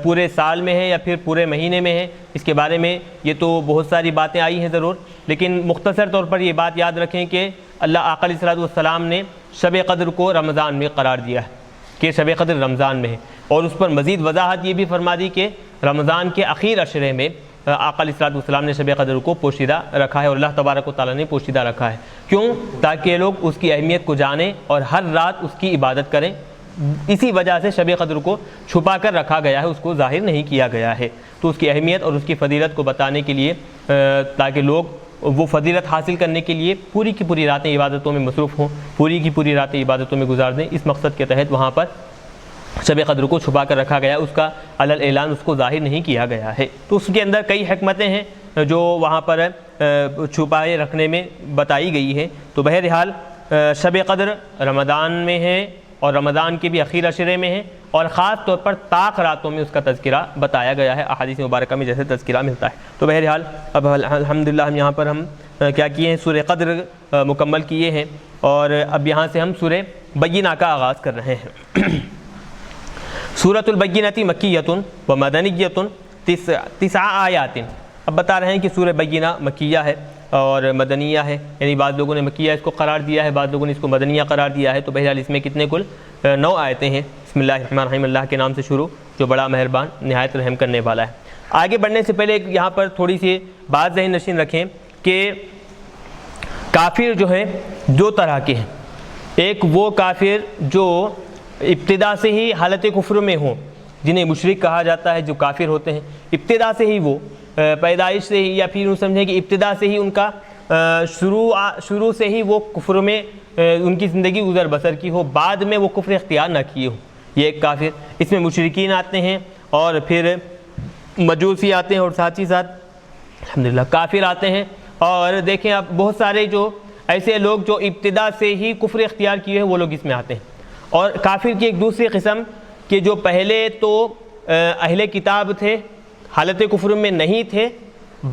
پورے سال میں ہے یا پھر پورے مہینے میں ہے، اس کے بارے میں یہ تو بہت ساری باتیں آئی ہیں ضرور، لیکن مختصر طور پر یہ بات یاد رکھیں کہ اللہ آقا علیہ الصلوۃ والسلام نے شب قدر کو رمضان میں قرار دیا ہے کہ شب قدر رمضان میں ہے، اور اس پر مزید وضاحت یہ بھی فرما دی کہ رمضان کے اخیر عشرے میں آقا علیہ الصلوۃ والسلام نے شب قدر کو پوشیدہ رکھا ہے، اور اللہ تبارک و تعالیٰ نے پوشیدہ رکھا ہے۔ کیوں؟ تاکہ لوگ اس کی اہمیت کو جانیں اور ہر رات اس کی عبادت کریں، اسی وجہ سے شب قدر کو چھپا کر رکھا گیا ہے، اس کو ظاہر نہیں کیا گیا ہے۔ تو اس کی اہمیت اور اس کی فضیلت کو بتانے کے لیے تاکہ لوگ وہ فضیلت حاصل کرنے کے لیے پوری کی پوری راتیں عبادتوں میں مصروف ہوں، پوری کی پوری راتیں عبادتوں میں گزار دیں، اس مقصد کے تحت وہاں پر شب قدر کو چھپا کر رکھا گیا، اس کا علل اعلان اس کو ظاہر نہیں کیا گیا ہے۔ تو اس کے اندر کئی حکمتیں ہیں جو وہاں پر چھپائے رکھنے میں بتائی گئی ہے۔ تو بہرحال شب قدر رمضان میں ہے اور رمضان کے بھی اخیر عشرے میں ہے، اور خاص طور پر طاق راتوں میں اس کا تذکرہ بتایا گیا ہے احادیث مبارکہ میں جیسے تذکرہ ملتا ہے۔ تو بہرحال اب الحمدللہ ہم یہاں پر ہم کیا کیے ہیں، سورہ قدر مکمل کیے ہیں، اور اب یہاں سے ہم سورہ بینہ کا آغاز کر رہے ہیں۔ سورۃ البینہ مکیۃ و مدنیۃ 9 آیات۔ اب بتا رہے ہیں کہ سورہ بینہ مکیہ ہے اور مدنیہ ہے، یعنی بعض لوگوں نے مکیہ اس کو قرار دیا ہے، بعض لوگوں نے اس کو مدنیہ قرار دیا ہے۔ تو بہرحال اس میں کتنے کل 9 آیتیں ہیں۔ بسم اللہ الرحمن الرحیم، اللہ کے نام سے شروع جو بڑا مہربان نہایت رحم کرنے والا ہے۔ آگے بڑھنے سے پہلے یہاں پر تھوڑی سی بات ذہن نشین رکھیں کہ کافر جو ہے 2 طرح کے ہیں، ایک وہ کافر جو ابتدا سے ہی حالت کفر میں ہوں، جنہیں مشرک کہا جاتا ہے، جو کافر ہوتے ہیں ابتدا سے ہی، وہ پیدائش سے ہی، یا پھر یوں سمجھیں کہ ابتدا سے ہی ان کا شروع سے ہی وہ کفر میں ان کی زندگی گزر بسر کی ہو، بعد میں وہ کفر اختیار نہ کیے ہو، یہ ایک کافر۔ اس میں مشرکین آتے ہیں اور پھر مجوسی آتے ہیں اور ساتھ ہی ساتھ الحمدللہ کافر آتے ہیں۔ اور دیکھیں آپ بہت سارے جو ایسے لوگ جو ابتدا سے ہی کفر اختیار کیے ہیں وہ لوگ اس میں آتے ہیں۔ اور کافر کی ایک دوسری قسم کہ جو پہلے تو اہل کتاب تھے، حالت کفر میں نہیں تھے،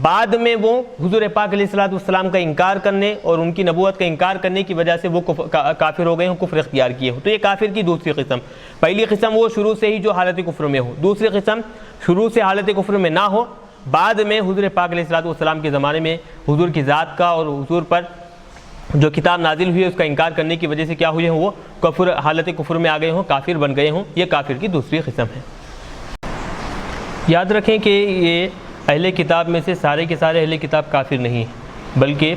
بعد میں وہ حضور پاک علیہ الصلوۃ والسلام کا انکار کرنے اور ان کی نبوت کا انکار کرنے کی وجہ سے وہ کافر ہو گئے ہوں، کفر اختیار کیے ہوں۔ تو یہ کافر کی دوسری قسم۔ پہلی قسم وہ شروع سے ہی جو حالت کفر میں ہو، دوسری قسم شروع سے حالت کفر میں نہ ہو، بعد میں حضور پاک علیہ الصلوۃ والسلام کے زمانے میں حضور کی ذات کا اور حضور پر جو کتاب نازل ہوئی ہے اس کا انکار کرنے کی وجہ سے کیا ہوئے ہوں، وہ کفر حالت کفر میں آ گئے ہوں، کافر بن گئے ہوں۔ یہ کافر کی دوسری قسم ہے۔ یاد رکھیں کہ یہ اہل کتاب میں سے سارے کے سارے اہل کتاب کافر نہیں ہیں، بلکہ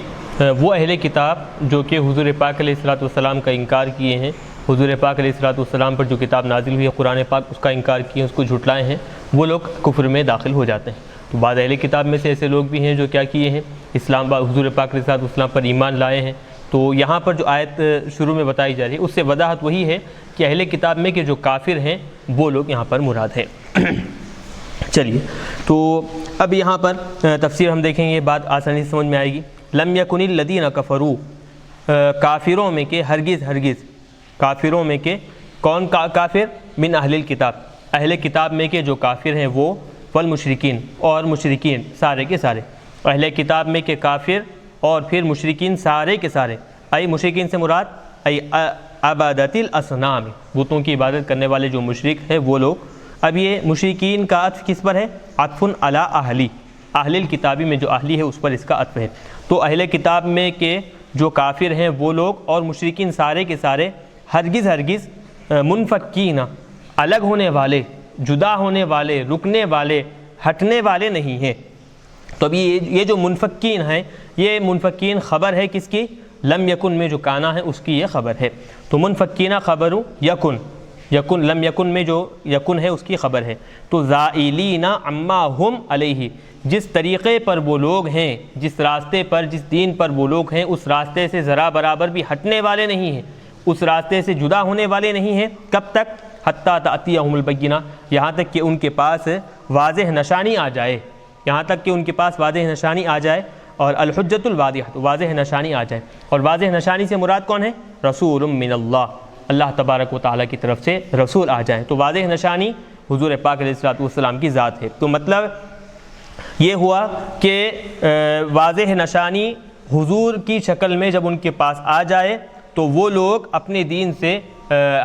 وہ اہل کتاب جو کہ حضور پاک علیہ الصلوۃ والسلام کا انکار کیے ہیں، حضور پاک علیہ الصلوۃ والسلام پر جو کتاب نازل ہوئی ہے قرآن پاک، اس کا انکار کیے ہیں، اس کو جھٹلائے ہیں، وہ لوگ کفر میں داخل ہو جاتے ہیں۔ تو بعض اہل کتاب میں سے ایسے لوگ بھی ہیں جو کیا کیے ہیں، حضور پاک علیہ الصلوۃ والسلام پر ایمان لائے ہیں۔ تو یہاں پر جو آیت شروع میں بتائی جا رہی ہے اس سے وضاحت وہی ہے کہ اہل کتاب میں کہ جو کافر ہیں وہ لوگ یہاں پر مراد ہیں۔ چلیے تو اب یہاں پر تفسیر ہم دیکھیں گے، بات آسانی سے سمجھ میں آئے گی۔ لم یکن الذین کفروا، کافروں میں کہ ہرگز کافروں میں کہ کون کافر؟ من اہل الکتاب، اہل کتاب میں کہ جو کافر ہیں وہ، والمشرکین اور مشرکین سارے کے سارے، اہل کتاب میں کہ کافر اور پھر مشرکین سارے کے سارے، ای مشرکین سے مراد ای عبادت الاصنام، بتوں کی عبادت کرنے والے جو مشرک ہیں وہ لوگ۔ اب یہ مشرکین کا عطف کس پر ہے؟ عطف علی اہلی، اہل الکتابی میں جو اہلی ہے اس پر اس کا عطف ہے۔ تو اہل کتاب میں کے جو کافر ہیں وہ لوگ اور مشرکین سارے کے سارے ہرگز منفکین، الگ ہونے والے، جدا ہونے والے، رکنے والے، ہٹنے والے نہیں ہیں۔ تو اب یہ جو منفکین ہیں، یہ منفکین خبر ہے کس کی؟ لم یکن میں جو کانا ہے اس کی یہ خبر ہے۔ تو منفکین خبر یکن، لم یکن میں جو یکن ہے اس کی خبر ہے۔ تو زائلین عما ہم علیہ، جس طریقے پر وہ لوگ ہیں، جس راستے پر، جس دین پر وہ لوگ ہیں، اس راستے سے ذرا برابر بھی ہٹنے والے نہیں ہیں، اس راستے سے جدا ہونے والے نہیں ہیں۔ کب تک؟ حتی تأتیہم البینہ، یہاں تک کہ ان کے پاس واضح نشانی آ جائے، یہاں تک کہ ان کے پاس واضح نشانی آ جائے، اور الحجت الواضحہ، واضح نشانی آ جائے۔ اور واضح نشانی سے مراد کون ہے؟ رسول من اللہ، اللہ تبارک و تعالیٰ کی طرف سے رسول آ جائیں۔ تو واضح نشانی حضور پاک علیہ الصلوۃ والسلام کی ذات ہے۔ تو مطلب یہ ہوا کہ واضح نشانی حضور کی شکل میں جب ان کے پاس آ جائے تو وہ لوگ اپنے دین سے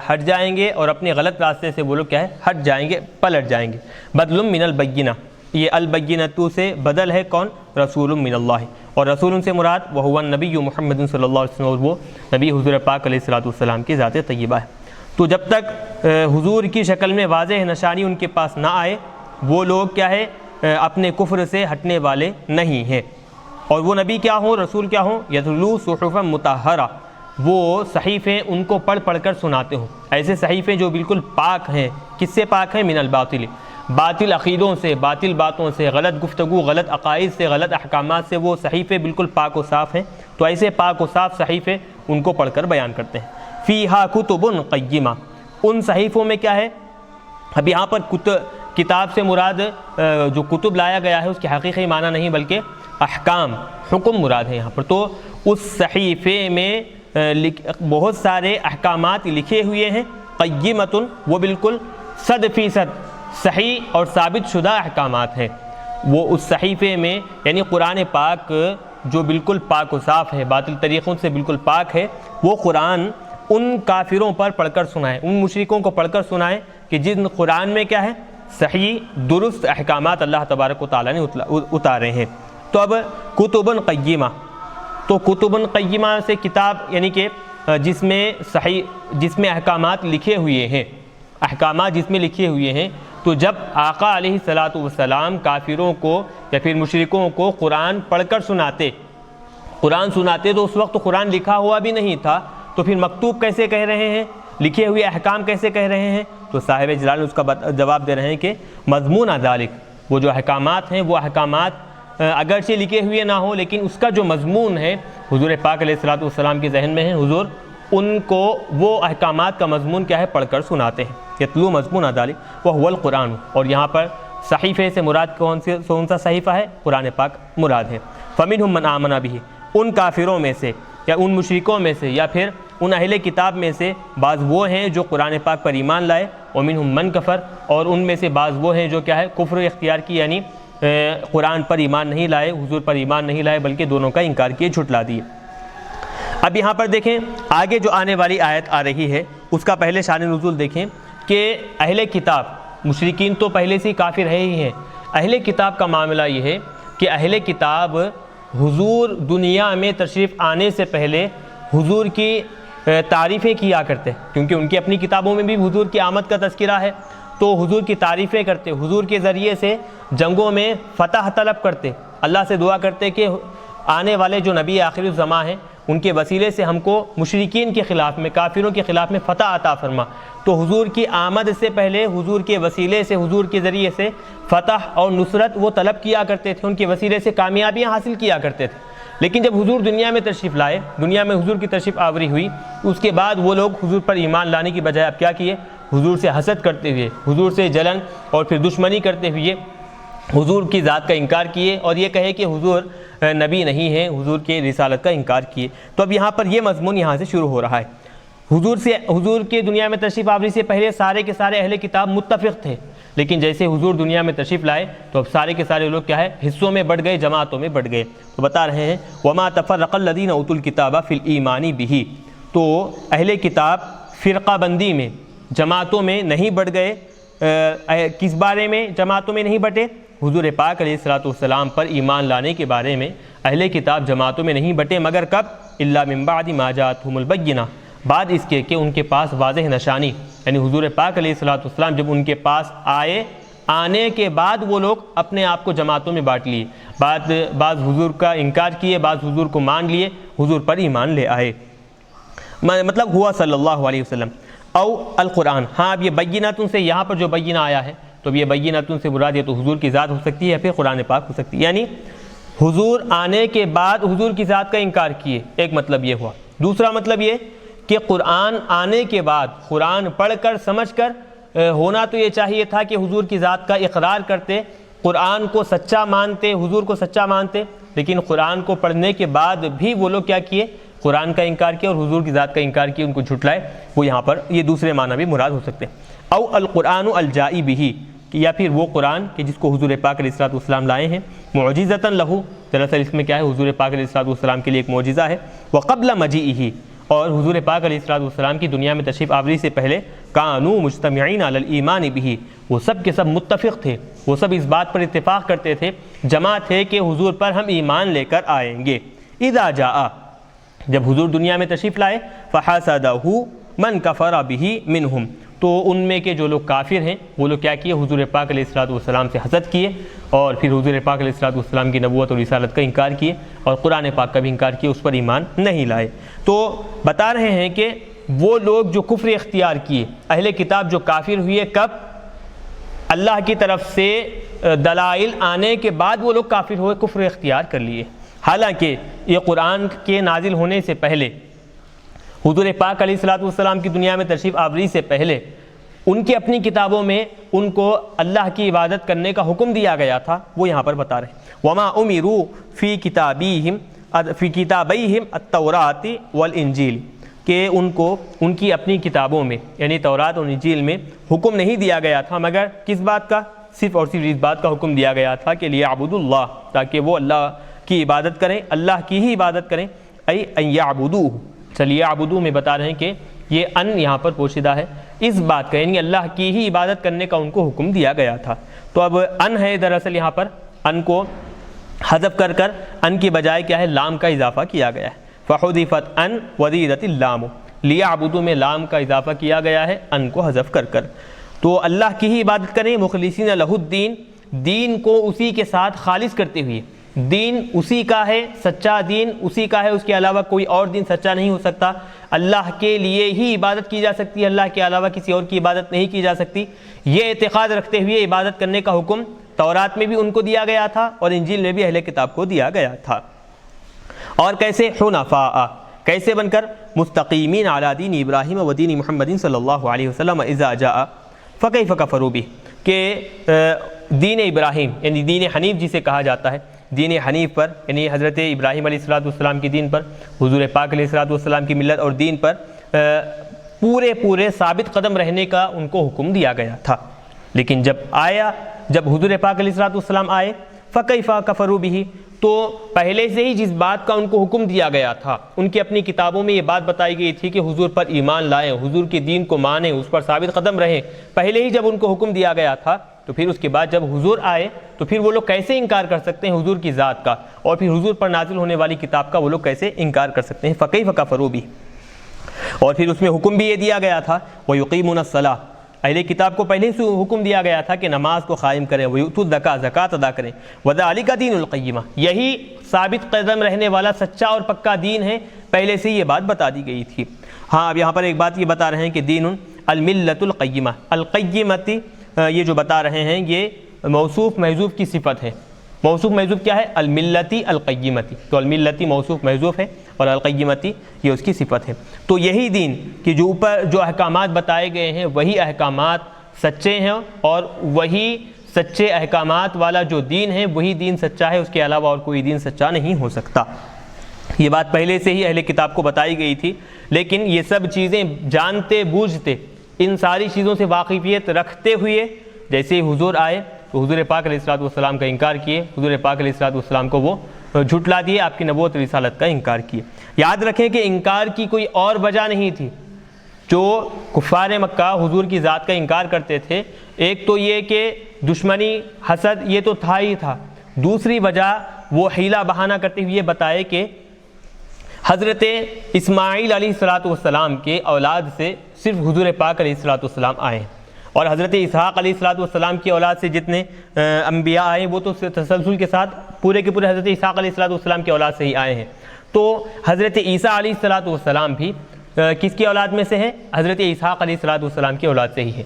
ہٹ جائیں گے، اور اپنے غلط راستے سے وہ لوگ کیا ہے؟ ہٹ جائیں گے، پلٹ جائیں گے۔ بدل من البینہ، یہ البینۃ سے بدل ہے کون؟ رسول من اللہ، اور رسول سے مراد وہ النبی محمد صلی اللہ علیہ وسلم، اور وہ نبی حضور پاک علیہ الصلوۃ والسلام کی ذات طیبہ ہے۔ تو جب تک حضور کی شکل میں واضح نشانی ان کے پاس نہ آئے وہ لوگ کیا ہے؟ اپنے کفر سے ہٹنے والے نہیں ہیں۔ اور وہ نبی کیا ہوں، رسول کیا ہوں؟ یتلو صحفا مطہرہ، وہ صحیفے ان کو پڑھ پڑھ کر سناتے ہوں، ایسے صحیفے جو بالکل پاک ہیں۔ کس سے پاک ہیں؟ من الباطل، باطل عقیدوں سے، باطل باتوں سے، غلط گفتگو، غلط عقائد سے، غلط احکامات سے، وہ صحیفے بالکل پاک و صاف ہیں۔ تو ایسے پاک و صاف صحیفے ان کو پڑھ کر بیان کرتے ہیں۔ فیہا کتب قیمہ، ان صحیفوں میں کیا ہے؟ اب یہاں پر کتاب سے مراد جو کتب لایا گیا ہے اس کے حقیقی معنی نہیں بلکہ احکام، حکم مراد ہے یہاں پر۔ تو اس صحیفے میں بہت سارے احکامات لکھے ہوئے ہیں، قیمتن، وہ بالکل 100% صحیح اور ثابت شدہ احکامات ہیں۔ وہ اس صحیفے میں، یعنی قرآن پاک جو بالکل پاک و صاف ہے، باطل طریقوں سے بالکل پاک ہے، وہ قرآن ان کافروں پر پڑھ کر سنائے، ان مشرکوں کو پڑھ کر سنائے کہ جن قرآن میں کیا ہے؟ صحیح درست احکامات اللہ تبارک و تعالیٰ نے اتارے ہیں۔ تو اب کتبن قیمہ، تو کتبن قیمہ سے کتاب یعنی کہ جس میں احکامات لکھے ہوئے ہیں، احکامات جس میں لکھے ہوئے ہیں۔ تو جب آقا علیہ الصلوۃ والسلام کافروں کو یا پھر مشرکوں کو قرآن پڑھ کر سناتے تو اس وقت قرآن لکھا ہوا بھی نہیں تھا، تو پھر مکتوب کیسے کہہ رہے ہیں، لکھے ہوئے احکام کیسے کہہ رہے ہیں؟ تو صاحب جلال اس کا جواب دے رہے ہیں کہ مضمون ذالک، وہ جو احکامات ہیں وہ احکامات اگرچہ لکھے ہوئے نہ ہوں لیکن اس کا جو مضمون ہے حضور پاک علیہ الصلوۃ والسلام کے ذہن میں ہے، حضور ان کو وہ احکامات کا مضمون کیا ہے پڑھ کر سناتے ہیں۔ یتلو مضمون ذالک وہو القرآن، اور یہاں پر صحیفے سے مراد کون سا صحیفہ ہے؟ قرآن پاک مراد ہے۔ فمنہم من آمن بہ، ان کافروں میں سے یا ان مشرکوں میں سے یا پھر ان اہل کتاب میں سے بعض وہ ہیں جو قرآن پاک پر ایمان لائے، ومنہم من کفر، اور ان میں سے بعض وہ ہیں جو کیا ہے کفر اختیار کی، یعنی قرآن پر ایمان نہیں لائے، حضور پر ایمان نہیں لائے بلکہ دونوں کا انکار کیے، جھٹلا دیے۔ اب یہاں پر دیکھیں آگے جو آنے والی آیت آ رہی ہے اس کا پہلے شان نزول دیکھیں کہ اہل کتاب، مشرکین تو پہلے سے کافر ہے ہی ہیں، اہل کتاب کا معاملہ یہ ہے کہ اہل کتاب حضور دنیا میں تشریف آنے سے پہلے حضور کی تعریفیں کیا کرتے، کیونکہ ان کی اپنی کتابوں میں بھی حضور کی آمد کا تذکرہ ہے، تو حضور کی تعریفیں کرتے، حضور کے ذریعے سے جنگوں میں فتح طلب کرتے، اللہ سے دعا کرتے کہ آنے والے جو نبی آخر الزماں ہیں ان کے وسیلے سے ہم کو مشرکین کے خلاف میں، کافروں کے خلاف میں فتح عطا فرما۔ تو حضور کی آمد سے پہلے حضور کے وسیلے سے، حضور کے ذریعے سے فتح اور نصرت وہ طلب کیا کرتے تھے، ان کے وسیلے سے کامیابیاں حاصل کیا کرتے تھے۔ لیکن جب حضور دنیا میں تشریف لائے، دنیا میں حضور کی تشریف آوری ہوئی، اس کے بعد وہ لوگ حضور پر ایمان لانے کی بجائے اب کیا کیے؟ حضور سے حسد کرتے ہوئے، حضور سے جلن اور پھر دشمنی کرتے ہوئے حضور کی ذات کا انکار کیے اور یہ کہے کہ حضور نبی نہیں ہے، حضور کے رسالت کا انکار کیے۔ تو اب یہاں پر یہ مضمون یہاں سے شروع ہو رہا ہے۔ حضور کے دنیا میں تشریف آوری سے پہلے سارے کے سارے اہل کتاب متفق تھے، لیکن جیسے حضور دنیا میں تشریف لائے تو اب سارے کے سارے لوگ کیا ہے حصوں میں بٹ گئے، جماعتوں میں بٹ گئے۔ تو بتا رہے ہیں وما تفرق الذین اوتوا الکتاب فی الایمان بہ، تو اہل کتاب فرقہ بندی میں، جماعتوں میں نہیں بٹ گئے۔ کس بارے میں جماعتوں میں نہیں بٹے؟ حضور پاک علیہ الصلوۃ والسلام پر ایمان لانے کے بارے میں اہل کتاب جماعتوں میں نہیں بٹے، مگر کب؟ الا من بعد ما جاءتهم البینہ، بعد اس کے کہ ان کے پاس واضح نشانی، یعنی حضور پاک علیہ الصلوۃ والسلام جب ان کے پاس آنے کے بعد وہ لوگ اپنے آپ کو جماعتوں میں بانٹ لیے، بعض حضور کا انکار کیے، بعض حضور کو مان لیے، حضور پر ایمان لے آئے، مطلب ہوا صلی اللہ علیہ وسلم۔ او القرآن، ہاں اب یہ بیناتن سے یہاں پر جو بینہ آیا ہے تو اب یہ بیناتن سے مراد یہ تو حضور کی ذات ہو سکتی ہے یا پھر قرآن پاک ہو سکتی ہے، یعنی حضور آنے کے بعد حضور کی ذات کا انکار کیے، ایک مطلب یہ ہوا۔ دوسرا مطلب یہ کہ قرآن آنے کے بعد قرآن پڑھ کر سمجھ کر ہونا تو یہ چاہیے تھا کہ حضور کی ذات کا اقرار کرتے، قرآن کو سچا مانتے، حضور کو سچا مانتے، لیکن قرآن کو پڑھنے کے بعد بھی وہ لوگ کیا کیے؟ قرآن کا انکار کیا اور حضور کی ذات کا انکار کیا، ان کو جھٹلائے۔ وہ یہاں پر یہ دوسرے معنی بھی مراد ہو سکتے ہیں۔ او القرآن الجائی بہ، یا پھر وہ قرآن کہ جس کو حضور پاک علیہ الصلوۃ والسلام لائے ہیں، معجزۃ لہ، دراصل اس میں کیا ہے حضور پاک علیہ الصلوۃ والسلام کے لیے ایک معجزہ ہے، وقبل مجیئہ، اور حضور پاک علیہ الصلوۃ والسلام کی دنیا میں تشریف آوری سے پہلے کانوا مجتمعین علی الایمان بہ، وہ سب کے سب متفق تھے، وہ سب اس بات پر اتفاق کرتے تھے، جمع تھے کہ حضور پر ہم ایمان لے کر آئیں گے۔ اذا جاء، جب حضور دنیا میں تشریف لائے، فحسدہ من کفر بہ منہم، تو ان میں کے جو لوگ کافر ہیں وہ لوگ کیا کیے؟ حضور پاک علیہ الصلوۃ والسلام سے حسد کیے اور پھر حضور پاک علیہ الصلوۃ والسلام کی نبوت اور رسالت کا انکار کیے اور قرآن پاک کا بھی انکار کیے، اس پر ایمان نہیں لائے۔ تو بتا رہے ہیں کہ وہ لوگ جو کفر اختیار کیے، اہل کتاب جو کافر ہوئے، کب؟ اللہ کی طرف سے دلائل آنے کے بعد وہ لوگ کافر ہوئے، کفر اختیار کر لیے۔ حالانکہ یہ قرآن کے نازل ہونے سے پہلے، حضور پاک علیہ الصلوۃ والسلام کی دنیا میں تشریف آوری سے پہلے ان کی اپنی کتابوں میں ان کو اللہ کی عبادت کرنے کا حکم دیا گیا تھا، وہ یہاں پر بتا رہے ہیں وما امروا فی کتابیہم التوراۃ والانجیل، کہ ان کو ان کی اپنی کتابوں میں یعنی تورات اور انجیل میں حکم نہیں دیا گیا تھا، مگر کس بات کا؟ صرف اور صرف اس بات کا حکم دیا گیا تھا کہ لیعبدوا اللہ، تاکہ وہ اللہ کی عبادت کریں، اللہ کی ہی عبادت کریں، ای ان یعبدوہ۔ چلیے عبدو میں بتا رہے ہیں کہ یہ ان یہاں پر پوشیدہ ہے اس بات کا، یعنی اللہ کی ہی عبادت کرنے کا ان کو حکم دیا گیا تھا۔ تو اب ان ہے، دراصل یہاں پر ان کو حذف کر کر ان کی بجائے کیا ہے؟ لام کا اضافہ کیا گیا ہے۔ فحذفت ان وزیدت اللام، لیعبدوا میں لام کا اضافہ کیا گیا ہے ان کو حذف کر کر۔ تو اللہ کی ہی عبادت کریں، مخلصین لہ الدین، دین کو اسی کے ساتھ خالص کرتے ہوئے، دین اسی کا ہے، سچا دین اسی کا ہے، اس کے علاوہ کوئی اور دین سچا نہیں ہو سکتا، اللہ کے لیے ہی عبادت کی جا سکتی ہے، اللہ کے علاوہ کسی اور کی عبادت نہیں کی جا سکتی، یہ اعتقاد رکھتے ہوئے عبادت کرنے کا حکم تورات میں بھی ان کو دیا گیا تھا اور انجیل میں بھی اہل کتاب کو دیا گیا تھا۔ اور کیسے؟ حنفاء، کیسے بن کر؟ مستقیمین علی دین ابراہیم و دین محمد صلی اللہ علیہ وسلم اذا جاء فکیف کفروا بہ، کہ دین ابراہیم یعنی دین حنیف جسے کہا جاتا ہے، دین حنیف پر یعنی حضرت ابراہیم علیہ السلام کی دین پر، حضور پاک علیہ السلام کی ملت اور دین پر پورے ثابت قدم رہنے کا ان کو حکم دیا گیا تھا۔ لیکن جب حضور پاک علیہ السلام آئے، فکیف کفروا بہ، تو پہلے سے ہی جس بات کا ان کو حکم دیا گیا تھا، ان کی اپنی کتابوں میں یہ بات بتائی گئی تھی کہ حضور پر ایمان لائیں، حضور کے دین کو مانیں، اس پر ثابت قدم رہیں، پہلے ہی جب ان کو حکم دیا گیا تھا، تو پھر اس کے بعد جب حضور آئے تو پھر وہ لوگ کیسے انکار کر سکتے ہیں حضور کی ذات کا، اور پھر حضور پر نازل ہونے والی کتاب کا وہ لوگ کیسے انکار کر سکتے ہیں؟ فکیف کفروا بہ۔ اور پھر اس میں حکم بھی یہ دیا گیا تھا وَيُقِيمُونَ الصَّلَاةَ، اہل کتاب کو پہلے سے حکم دیا گیا تھا کہ نماز کو قائم کریں، وَيُؤْتُوا الزَّكَاةَ، زکوٰۃ ادا کریں، وَذَلِكَ دِينُ الْقَيِّمَةِ، یہی ثابت قدم رہنے والا سچا اور پکا دین ہے، پہلے سے یہ بات بتا دی گئی تھی۔ ہاں اب یہاں پر ایک بات یہ بتا رہے ہیں کہ دین الملۃ القیمہ، القیمتی یہ جو بتا رہے ہیں یہ موصوف محذوف کی صفت ہے۔ موصوف محذوف کیا ہے؟ الملتی القیمتی، تو الملتی موصوف محذوف ہے اور القیمتی یہ اس کی صفت ہے۔ تو یہی دین کہ جو اوپر جو احکامات بتائے گئے ہیں وہی احکامات سچے ہیں، اور وہی سچے احکامات والا جو دین ہے وہی دین سچا ہے، اس کے علاوہ اور کوئی دین سچا نہیں ہو سکتا۔ یہ بات پہلے سے ہی اہل کتاب کو بتائی گئی تھی، لیکن یہ سب چیزیں جانتے بوجھتے، ان ساری چیزوں سے واقفیت رکھتے ہوئے جیسے ہی حضور آئے تو حضور پاک علیہ السلام کا انکار کیے، حضور پاک علیہ السلام کو وہ جھٹلا دیے، آپ کی نبوت رسالت کا انکار کیے۔ یاد رکھیں کہ انکار کی کوئی اور وجہ نہیں تھی۔ جو کفار مکہ حضور کی ذات کا انکار کرتے تھے، ایک تو یہ کہ دشمنی، حسد، یہ تو تھا ہی تھا، دوسری وجہ وہ حیلہ بہانہ کرتے ہوئے بتائے کہ حضرت اسماعیل علیہ السلام کے اولاد سے صرف حضور پاک علیہ السلام آئے ہیں، اور حضرت اسحاق علیہ السلام کی اولاد سے جتنے انبیاء آئے وہ تو تسلسل کے ساتھ پورے کے پورے حضرت اسحاق علیہ السلام کی اولاد سے ہی آئے ہیں۔ تو حضرت عیسیٰ علیہ السلام بھی کس کی اولاد میں سے ہے؟ حضرت اسحاق علیہ السلام کی اولاد سے ہی ہے۔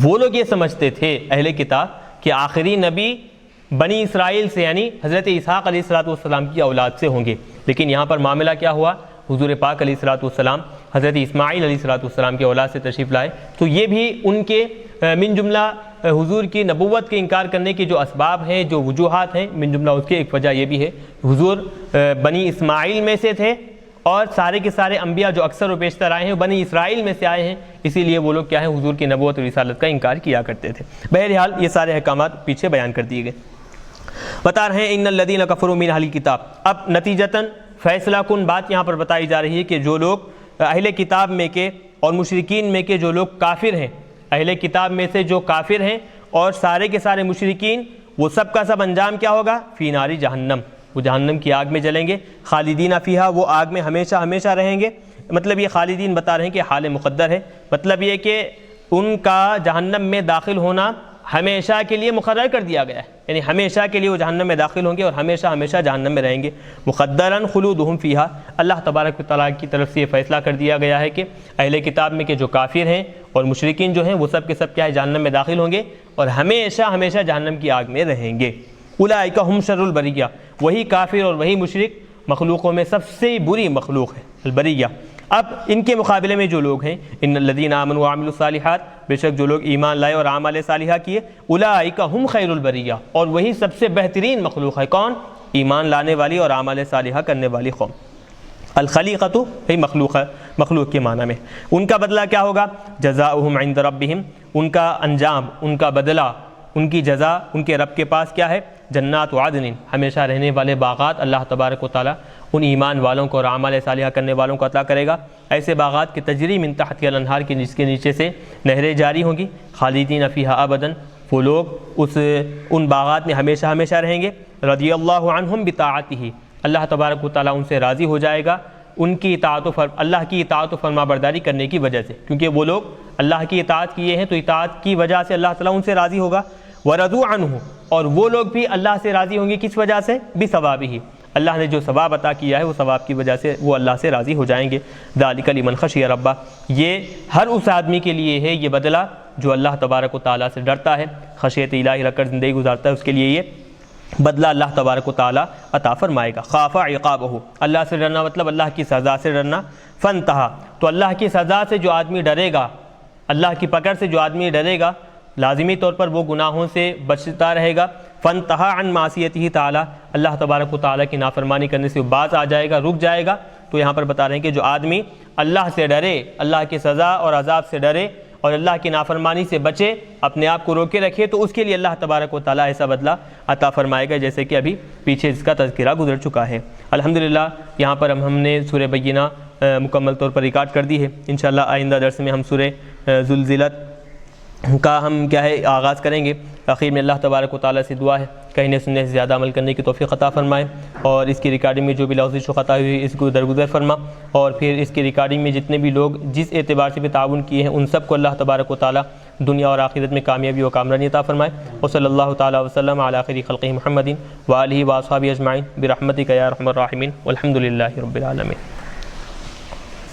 وہ لوگ یہ سمجھتے تھے اہل کتاب کہ آخری نبی بنی اسرائیل سے یعنی حضرت اسحاق علیہ السلام کی اولاد سے ہوں گے، لیکن یہاں پر معاملہ کیا ہوا؟ حضور پاک علیہ السلام حضرت اسماعیل علیہ السلام کی اولاد سے تشریف لائے۔ تو یہ بھی ان کے من جملہ حضور کی نبوت کے انکار کرنے کے جو اسباب ہیں، جو وجوہات ہیں، من جملہ اس کی ایک وجہ یہ بھی ہے حضور بنی اسماعیل میں سے تھے، اور سارے کے سارے انبیاء جو اکثر و بیشتر آئے ہیں بنی اسرائیل میں سے آئے ہیں، اسی لیے وہ لوگ کیا ہے؟ حضور کی نبوت و رسالت کا انکار کیا کرتے تھے۔ بہرحال یہ سارے احکامات پیچھے بیان کر دیے گئے۔ بتا رہے ہیں ان الذین کفروا من اہل الکتاب، اب نتیجتاً فیصلہ کن بات یہاں پر بتائی جا رہی ہے کہ جو لوگ اہل کتاب میں کے اور مشرکین میں کے جو لوگ کافر ہیں، اہل کتاب میں سے جو کافر ہیں اور سارے کے سارے مشرکین، وہ سب کا سب انجام کیا ہوگا؟ فی نار جہنم، وہ جہنم کی آگ میں جلیں گے، خالدین فیہا، وہ آگ میں ہمیشہ ہمیشہ رہیں گے۔ مطلب یہ خالدین بتا رہے ہیں کہ حال مقدر ہے، مطلب یہ کہ ان کا جہنم میں داخل ہونا ہمیشہ کے لیے مقرر کر دیا گیا ہے، یعنی ہمیشہ کے لیے وہ جہنم میں داخل ہوں گے اور ہمیشہ ہمیشہ جہنم میں رہیں گے۔ مقدراً خلودہم فیہا، اللہ تبارک و تعالیٰ کی طرف سے یہ فیصلہ کر دیا گیا ہے کہ اہل کتاب میں کے جو کافر ہیں اور مشرکین جو ہیں وہ سب کے سب کیا ہے؟ جہنم میں داخل ہوں گے اور ہمیشہ ہمیشہ جہنم کی آگ میں رہیں گے۔ اولئک ھم شر البریہ، وہی کافر اور وہی مشرک مخلوقوں میں سب سے بری مخلوق ہے، البریہ۔ اب ان کے مقابلے میں جو لوگ ہیں، ان الذین آمنوا وعملوا الصالحات، بے شک جو لوگ ایمان لائے اور اعمال صالحہ کیے، اولئک ھم خیر البریہ، اور وہی سب سے بہترین مخلوق ہے۔ کون؟ ایمان لانے والی اور اعمال صالحہ کرنے والی قوم۔ الخلیقۃ ہے مخلوق ہے، مخلوق کے معنی میں۔ ان کا بدلہ کیا ہوگا؟ جزاؤہم عند ربہم، ان کا انجام، ان کا بدلہ، ان کی جزا ان کے رب کے پاس کیا ہے؟ جنات عدن، ہمیشہ رہنے والے باغات اللہ تبارک و تعالیٰ ان ایمان والوں کو اور اعمال صالحہ کرنے والوں کو عطا کرے گا۔ ایسے باغات کی تجری من تحتها الانہار کی، جس کے نیچے سے نہریں جاری ہوں گی۔ خالدین فیہا ابدا، وہ لوگ ان باغات میں ہمیشہ ہمیشہ رہیں گے۔ رضی اللہ عنہم بطاعتہ، اللہ تبارک و تعالیٰ ان سے راضی ہو جائے گا ان کی اطاعت اللہ کی اطاعت و فرما برداری کرنے کی وجہ سے، کیونکہ وہ لوگ اللہ کی اطاعت کیے ہیں تو اطاعت کی وجہ سے اللہ تعالیٰ ان سے راضی ہوگا۔ وَرَضُوا عَنْهُ، اور وہ لوگ بھی اللہ سے راضی ہوں گے کس وجہ سے؟ بثوابہ، اللہ نے جو ثواب عطا کیا ہے وہ ثواب کی وجہ سے وہ اللہ سے راضی ہو جائیں گے۔ ذالک لمن خشی ربہ، یہ ہر اس آدمی کے لیے ہے یہ بدلہ جو اللہ تبارک و تعالیٰ سے ڈرتا ہے، خشیت الہی رکھ کر زندگی گزارتا ہے، اس کے لیے یہ بدلہ اللہ تبارک و تعالیٰ عطا فرمائے گا۔ خاف عقابہ، اللہ سے ڈرنا مطلب اللہ کی سزا سے ڈرنا۔ فانتہا، تو اللہ کی سزا سے جو آدمی ڈرے گا، اللہ کی پکڑ سے جو آدمی ڈرے گا، لازمی طور پر وہ گناہوں سے بچتا رہے گا۔ فانتہا عن معصیتہ تعالیٰ، اللہ تبارک و تعالیٰ کی نافرمانی کرنے سے وہ باز آ جائے گا، رک جائے گا۔ تو یہاں پر بتا رہے ہیں کہ جو آدمی اللہ سے ڈرے، اللہ کی سزا اور عذاب سے ڈرے اور اللہ کی نافرمانی سے بچے، اپنے آپ کو روکے رکھے، تو اس کے لیے اللہ تبارک و تعالیٰ ایسا بدلہ عطا فرمائے گا جیسے کہ ابھی پیچھے اس کا تذکرہ گزر چکا ہے۔ الحمدللہ یہاں پر ہم نے سورہ بینہ مکمل طور پر ریکارڈ کر دی ہے۔ انشاءاللہ آئندہ درس میں ہم سورہ زلزلت کا ہم کیا ہے آغاز کریں گے۔ آخر میں اللہ تبارک و تعالیٰ سے دعا ہے کہنے سننے سے زیادہ عمل کرنے کی توفیق عطا فرمائے، اور اس کی ریکارڈنگ میں جو بھی لفظ خطا ہوئی اس کو درگزر فرما، اور پھر اس کی ریکارڈنگ میں جتنے بھی لوگ جس اعتبار سے بھی تعاون کیے ہیں ان سب کو اللہ تبارک و تعالیٰ دنیا اور آخرت میں کامیابی و کامرانی عطا فرمائے۔ وصلی اللہ تعالیٰ وسلم علی خیر خلقہ محمد وآلہ واصحابہ اجمعین برحمتک یا ارحم الراحمین والحمد للہ رب العالمین۔